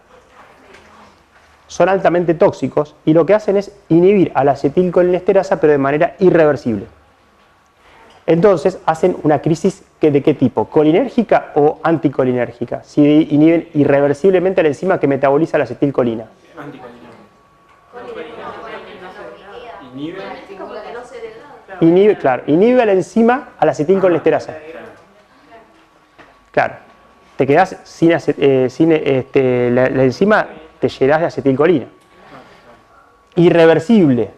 Son altamente tóxicos y lo que hacen es inhibir a la acetilcolinesterasa, pero de manera irreversible. Entonces hacen una crisis ¿de qué tipo? ¿Colinérgica o anticolinérgica? Si inhiben irreversiblemente la enzima que metaboliza la acetilcolina. Inhibe a la enzima a la acetilcolinesterasa. Claro, te quedás sin la enzima, te llenás de acetilcolina. Irreversible.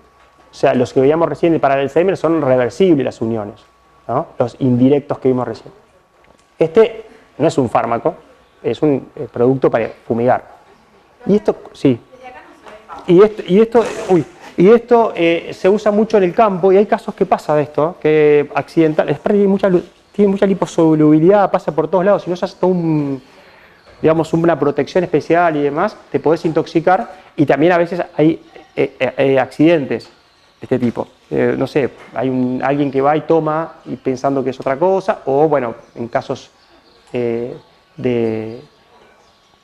O sea, los que veíamos recién para el Alzheimer son reversibles las uniones, ¿no? Los indirectos que vimos recién. Este no es un fármaco, es un producto para fumigar. Y esto, sí. Y esto se usa mucho en el campo y hay casos que pasa de esto, que accidental, tiene mucha liposolubilidad, pasa por todos lados, si no se hace todo una protección especial y demás, te podés intoxicar y también a veces hay accidentes de este tipo. No sé, hay alguien que va y toma y pensando que es otra cosa, o bueno, en casos de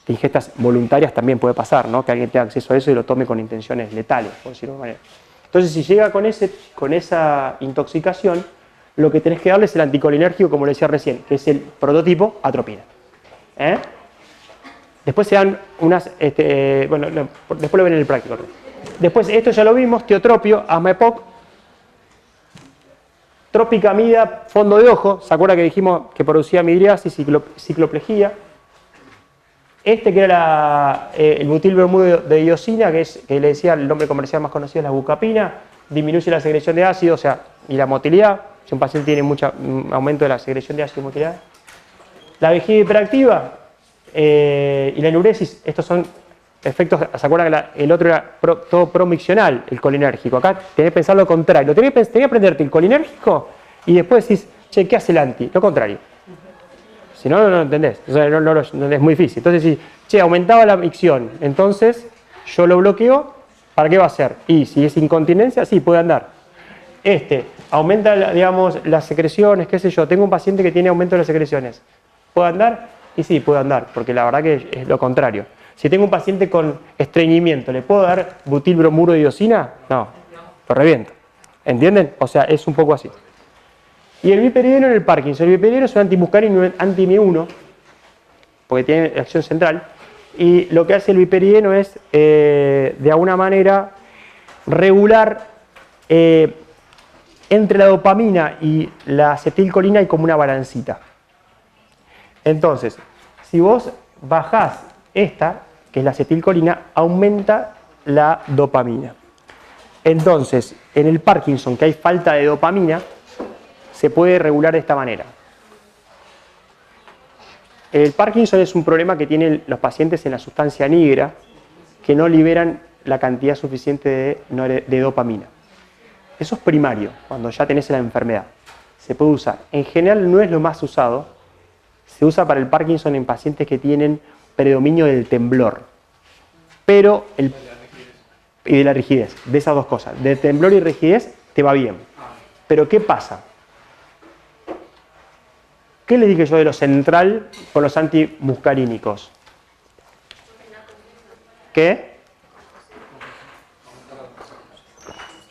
ingestas voluntarias también puede pasar, ¿no? Que alguien tenga acceso a eso y lo tome con intenciones letales, por decirlo de una manera. Entonces, si llega con esa intoxicación, lo que tenés que darle es el anticolinérgico, como le decía recién, que es el prototipo atropina. Después se dan unas, bueno, no, después lo ven en el práctico. Después, esto ya lo vimos, tiotropio, asma EPOC, tropicamida, fondo de ojo, ¿se acuerda que dijimos que producía midriasis y cicloplejía? Que era el butilbromuro de diosina, que le decía el nombre comercial más conocido es la bucapina, disminuye la secreción de ácido, o sea, y la motilidad. Si un paciente tiene mucho aumento de la secreción de ácido y motilidad. La vejiga hiperactiva y la enuresis, estos son efectos, ¿se acuerdan que el otro era todo promiccional, el colinérgico? Acá tenés que pensar lo contrario. Tenés que aprenderte el colinérgico y después decís, che, ¿qué hace el anti? Lo contrario. Si no, no lo entendés. O sea, no es muy difícil. Entonces, si, che, aumentaba la micción, entonces yo lo bloqueo, ¿para qué va a ser? Y si es incontinencia, sí, puede andar. Aumenta, digamos, las secreciones, qué sé yo. Tengo un paciente que tiene aumento de las secreciones. ¿Puede andar? Y sí, puede andar, porque la verdad que es lo contrario. Si tengo un paciente con estreñimiento, ¿le puedo dar butilbromuro de diosina? No, lo reviento. ¿Entienden? O sea, es un poco así. Y el viperideno en el Parkinson. El viperideno es un antimuscarínico, un anti-M1, porque tiene acción central. Y lo que hace el viperideno es, de alguna manera, regular entre la dopamina y la acetilcolina hay como una balancita. Entonces, si vos bajás esta, que es la acetilcolina, aumenta la dopamina. Entonces, en el Parkinson, que hay falta de dopamina, se puede regular de esta manera. El Parkinson es un problema que tienen los pacientes en la sustancia nigra que no liberan la cantidad suficiente de dopamina. Eso es primario, cuando ya tenés la enfermedad. Se puede usar. En general no es lo más usado. Se usa para el Parkinson en pacientes que tienen predominio del temblor. Pero y de la rigidez, de esas dos cosas. De temblor y rigidez te va bien. Pero ¿qué pasa? ¿Qué les dije yo de lo central con los antimuscarínicos? ¿Qué?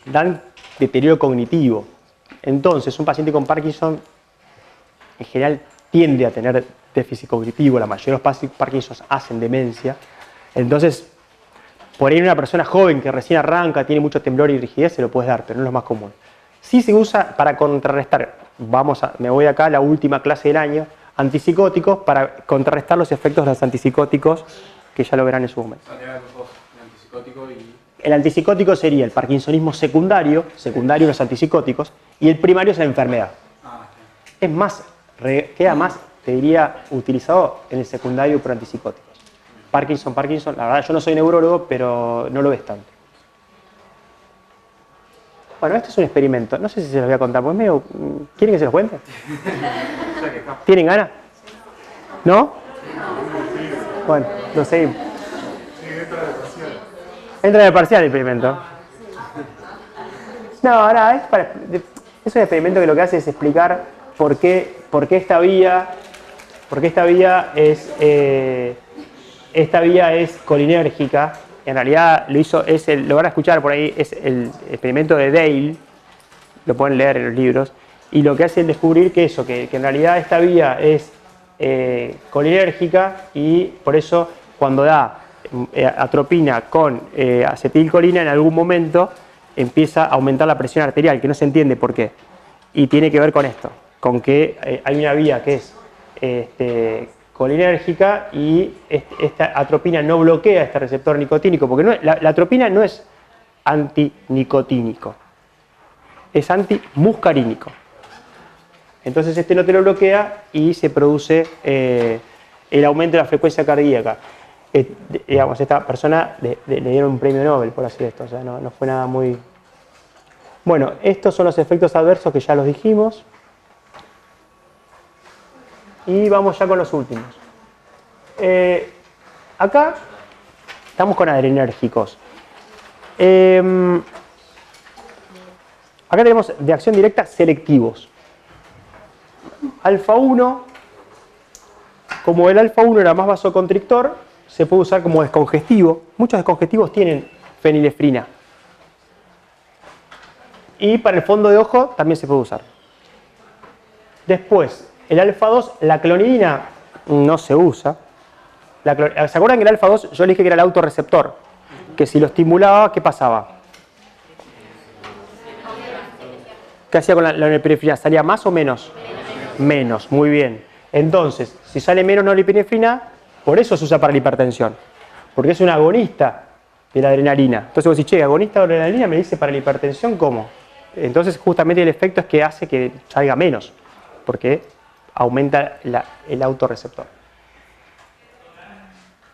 Dan deterioro cognitivo. Entonces, un paciente con Parkinson en general tiende a tener déficit cognitivo. La mayoría de los Parkinson hacen demencia. Entonces, por ahí una persona joven que recién arranca, tiene mucho temblor y rigidez, se lo puedes dar, pero no es lo más común. Sí se usa para contrarrestar, me voy acá a la última clase del año, antipsicóticos para contrarrestar los efectos de los antipsicóticos, que ya lo verán en su momento. El antipsicótico sería el parkinsonismo secundario los antipsicóticos, y el primario es la enfermedad. Es más, queda más, te diría, utilizado en el secundario por antipsicóticos. Parkinson, la verdad yo no soy neurólogo, pero no lo ves tanto. Bueno, este es un experimento, no sé si se los voy a contar, porque medio, ¿quieren que se los cuente? ¿Tienen ganas? ¿No? Bueno, lo seguimos. Entra en el parcial el experimento. No, es un experimento que lo que hace es explicar por qué esta vía es colinérgica. En realidad lo van a escuchar por ahí, es el experimento de Dale, lo pueden leer en los libros, y lo que hace es descubrir que en realidad esta vía es colinérgica, y por eso cuando da atropina con acetilcolina, en algún momento empieza a aumentar la presión arterial, que no se entiende por qué. Y tiene que ver con esto, con que hay una vía que es colinérgica y esta atropina no bloquea este receptor nicotínico, porque la atropina no es antinicotínico, es antimuscarínico. Entonces este no te lo bloquea y se produce el aumento de la frecuencia cardíaca. Digamos, esta persona le dieron un premio Nobel por hacer esto, o sea, no fue nada muy... Bueno, estos son los efectos adversos que ya los dijimos. Y vamos ya con los últimos. Acá estamos con adrenérgicos. Acá tenemos de acción directa selectivos. Alfa 1, como el alfa 1 era más vasoconstrictor, se puede usar como descongestivo. Muchos descongestivos tienen fenilefrina. Y para el fondo de ojo también se puede usar. Después, el alfa 2, la clonidina no se usa. ¿Se acuerdan que el alfa 2 yo le dije que era el autorreceptor? Que si lo estimulaba, ¿qué pasaba? ¿Qué hacía con la norepinefrina? ¿Salía más o menos? Menos, muy bien. Entonces, si sale menos norepinefrina, por eso se usa para la hipertensión. Porque es un agonista de la adrenalina. Entonces vos decís, che, agonista de la adrenalina me dice para la hipertensión, ¿cómo? Entonces justamente el efecto es que hace que salga menos, porque aumenta el autorreceptor.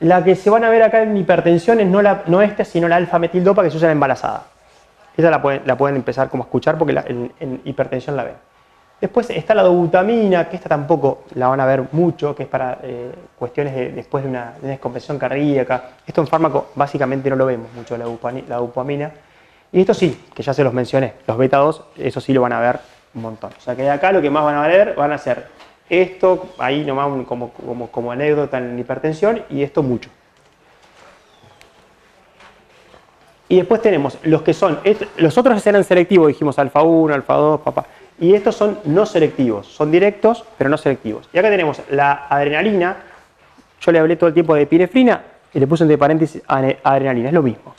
La que se van a ver acá en hipertensión es no esta, sino la alfa-metildopa, que se usa en embarazada. Esa la pueden empezar como a escuchar porque en hipertensión la ven. Después está la dobutamina, que esta tampoco la van a ver mucho, que es para cuestiones después de una descompensación cardíaca. Esto en fármaco básicamente no lo vemos mucho, la dopamina. Y esto sí, que ya se los mencioné, los beta 2, eso sí lo van a ver un montón. O sea que de acá lo que más van a ver van a ser esto, ahí nomás como anécdota en hipertensión, y esto mucho. Y después tenemos los que son, los otros eran selectivos, dijimos alfa 1, alfa 2, papá. Y estos son no selectivos, son directos pero no selectivos. Y acá tenemos la adrenalina, yo le hablé todo el tiempo de epinefrina y le puse entre paréntesis adrenalina, es lo mismo.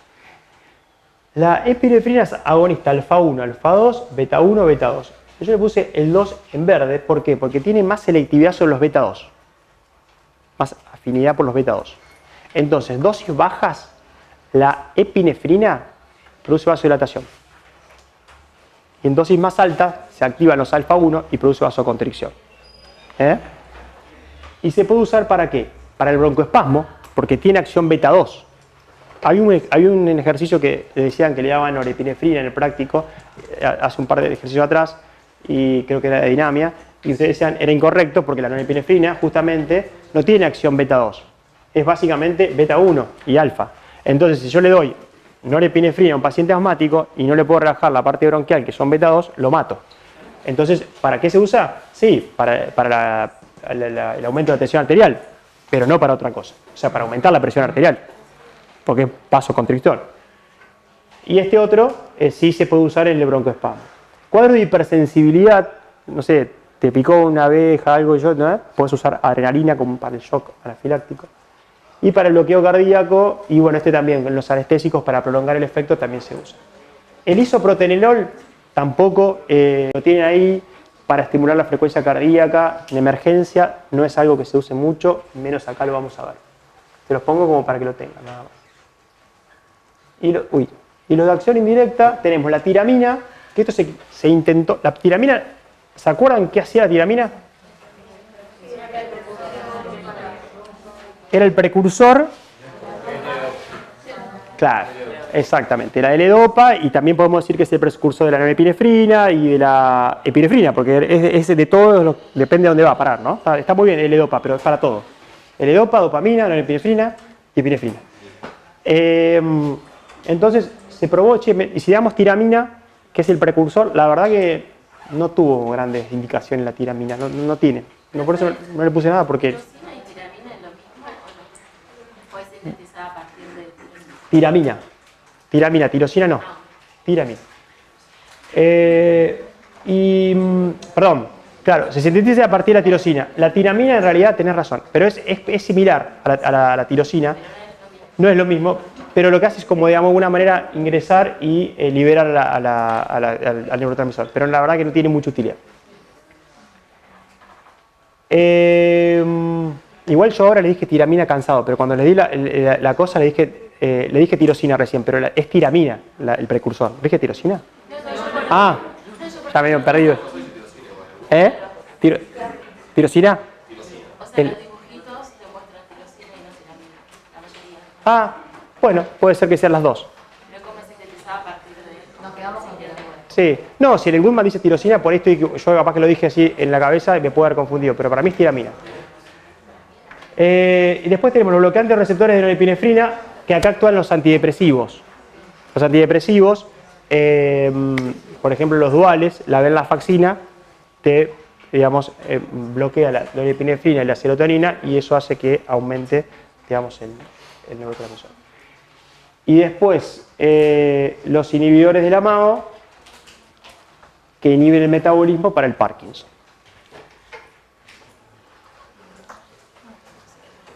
La epinefrina es agonista alfa 1, alfa 2, beta 1, beta 2. Yo le puse el 2 en verde, ¿por qué? Porque tiene más selectividad sobre los beta 2. Más afinidad por los beta 2. Entonces, dosis bajas, la epinefrina produce vasodilatación. Y en dosis más altas se activan los alfa 1 y produce vasoconstricción. Y se puede usar ¿para qué? Para el broncoespasmo, porque tiene acción beta 2. Hay un ejercicio que le decían que le daban norepinefrina en el práctico, hace un par de ejercicios atrás, y creo que era de dinamia, y ustedes decían era incorrecto porque la norepinefrina justamente no tiene acción beta 2. Es básicamente beta 1 y alfa. Entonces, si yo le doy norepinefrina a un paciente asmático y no le puedo relajar la parte bronquial, que son beta 2, lo mato. Entonces, ¿para qué se usa? Sí, para el aumento de la tensión arterial, pero no para otra cosa. O sea, para aumentar la presión arterial, porque es vasoconstrictor. Y este otro sí se puede usar en el broncoespasmo. Cuadro de hipersensibilidad, no sé, te picó una abeja, algo, ¿no? Puedes usar adrenalina como para el shock anafiláctico. Y para el bloqueo cardíaco, y bueno, este también, en los anestésicos para prolongar el efecto también se usa. El isoprotenolol tampoco lo tienen ahí para estimular la frecuencia cardíaca. En emergencia no es algo que se use mucho, menos acá lo vamos a ver. Se los pongo como para que lo tengan, nada más. Y lo de acción indirecta, tenemos la tiramina, que esto se intentó. La tiramina, ¿se acuerdan qué hacía la tiramina? Era el precursor. Claro, exactamente. Era el L-Dopa y también podemos decir que es el precursor de la norepinefrina y de la epinefrina, porque es de todos, depende de dónde va a parar, ¿no? Está muy bien el L-Dopa, pero es para todo. L-Dopa, dopamina, norepinefrina y epinefrina. Entonces se probó, y si damos tiramina, que es el precursor, la verdad que no tuvo grandes indicaciones la tiramina, no tiene. No, por eso no le puse nada, porque... Tiramina, tirosina no, tiramina. Perdón, claro, se sintetiza a partir de la tirosina. La tiramina en realidad tenés razón, pero es similar a la tirosina, no es lo mismo, pero lo que hace es como, digamos, de alguna manera ingresar y liberar al neurotransmisor, pero la verdad que no tiene mucha utilidad. Igual yo ahora le dije tiramina cansado, pero cuando le di la cosa le dije tirosina recién, pero es tiramina el precursor. ¿Dije tirosina? Ah, ya me he perdido. ¿Eh? ¿Tirosina? O sea, los dibujitos te muestran tirosina y no tiramina, la mayoría. Ah, bueno, puede ser que sean las dos. Pero como sintetizada a partir de... Nos quedamos con tiramina. Sí, no, si en el Goodman dice tirosina, por esto yo capaz que lo dije así en la cabeza y me puedo haber confundido, pero para mí es tiramina. Y después tenemos los bloqueantes de receptores de norepinefrina, que acá actúan los antidepresivos. Los antidepresivos, por ejemplo los duales, la venlafaxina, te, digamos, bloquea la norepinefrina y la serotonina y eso hace que aumente, digamos, el neurotransmisor. Y después los inhibidores de la MAO, que inhiben el metabolismo para el Parkinson.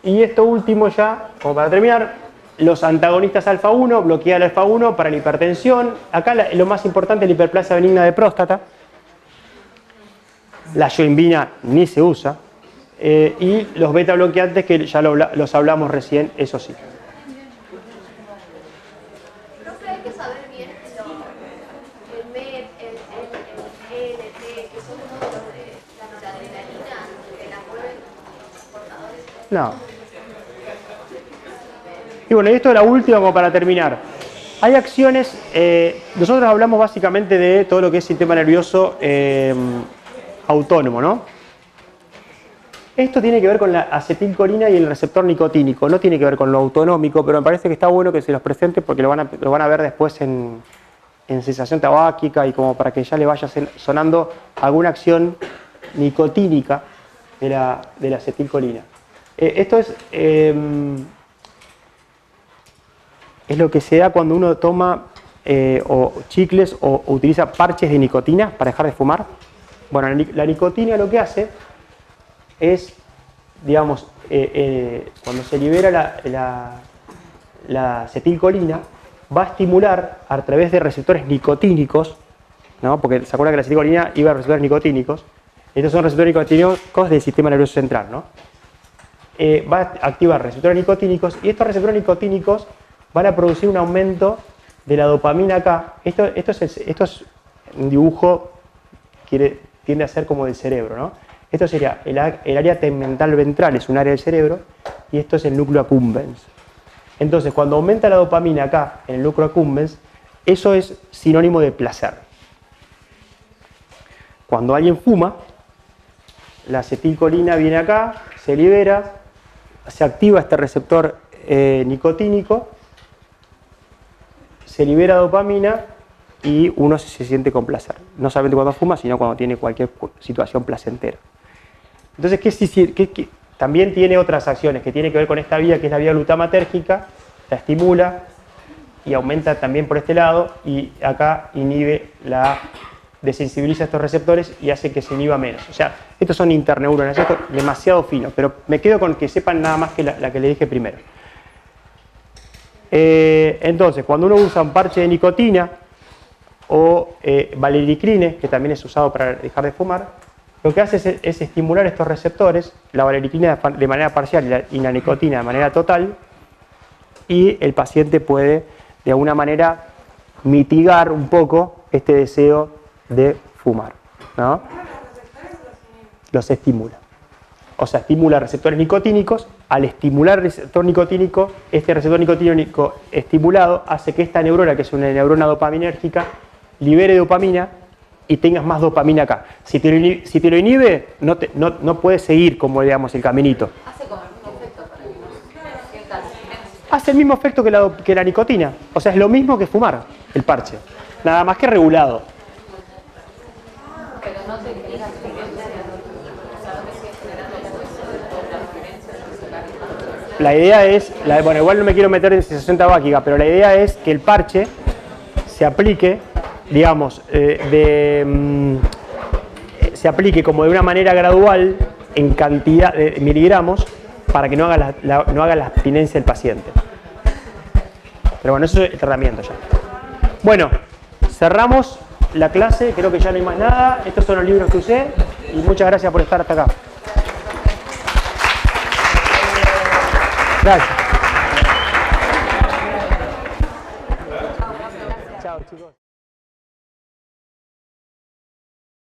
Y esto último ya, como para terminar, los antagonistas alfa-1, bloquea el alfa-1 para la hipertensión. Acá lo más importante es la hiperplasia benigna de próstata. La yoimbina ni se usa. Y los beta bloqueantes que ya los hablamos recién, eso sí. Profe, hay que saber bien el MET, el ELT, que son uno de la noradrenalina, que la mueven los portadores. No. Y bueno, y esto es la última como para terminar. Hay acciones, nosotros hablamos básicamente de todo lo que es sistema nervioso autónomo, ¿no? Esto tiene que ver con la acetilcolina y el receptor nicotínico, no tiene que ver con lo autonómico, pero me parece que está bueno que se los presente porque lo van a ver después en sensación tabáquica y como para que ya le vaya sonando alguna acción nicotínica de la acetilcolina. Esto es lo que se da cuando uno toma o chicles o utiliza parches de nicotina para dejar de fumar. Bueno, la nicotina lo que hace es, digamos, cuando se libera la acetilcolina, va a estimular a través de receptores nicotínicos, ¿no? Porque se acuerdan que la acetilcolina iba a receptores nicotínicos. Estos son receptores nicotínicos del sistema nervioso central, ¿no? Va a activar receptores nicotínicos y estos receptores nicotínicos van a producir un aumento de la dopamina acá. Esto es un dibujo que tiende a ser como del cerebro, ¿no? Esto sería el área tegmental ventral, es un área del cerebro, y esto es el núcleo accumbens. Entonces, cuando aumenta la dopamina acá, en el núcleo accumbens, eso es sinónimo de placer. Cuando alguien fuma, la acetilcolina viene acá, se libera, se activa este receptor nicotínico, se libera dopamina y uno se siente con placer. No solamente cuando fuma, sino cuando tiene cualquier situación placentera. Entonces, también tiene otras acciones que tienen que ver con esta vía, que es la vía glutamatérgica, la estimula y aumenta también por este lado, y acá inhibe desensibiliza estos receptores y hace que se inhiba menos. O sea, estos son interneuronas, esto es demasiado fino, pero me quedo con que sepan nada más que la que le dije primero. Entonces, cuando uno usa un parche de nicotina o valericrine, que también es usado para dejar de fumar, lo que hace es estimular estos receptores, la valericrina de manera parcial y la nicotina de manera total, y el paciente puede de alguna manera mitigar un poco este deseo de fumar, ¿no? Los estimula. O sea, estimula receptores nicotínicos. Al estimular el receptor nicotínico, este receptor nicotínico estimulado hace que esta neurona, que es una neurona dopaminérgica, libere dopamina y tengas más dopamina acá. Si te lo inhibe, no puedes seguir como digamos el caminito. Hace como el mismo efecto para que no sientas silencio. Hace el mismo efecto que la nicotina. O sea, es lo mismo que fumar, el parche. Nada más que regulado. Pero no te genera abstinencia, o sea, no te sigues generando la abstinencia. La idea es, bueno, igual no me quiero meter en sensación tabáquica, pero la idea es que el parche se aplique, digamos, se aplique como de una manera gradual en cantidad de miligramos para que no haga la abstinencia del paciente. Pero bueno, eso es el tratamiento ya. Bueno, cerramos la clase, creo que ya no hay más nada. Estos son los libros que usé y muchas gracias por estar hasta acá. Gracias.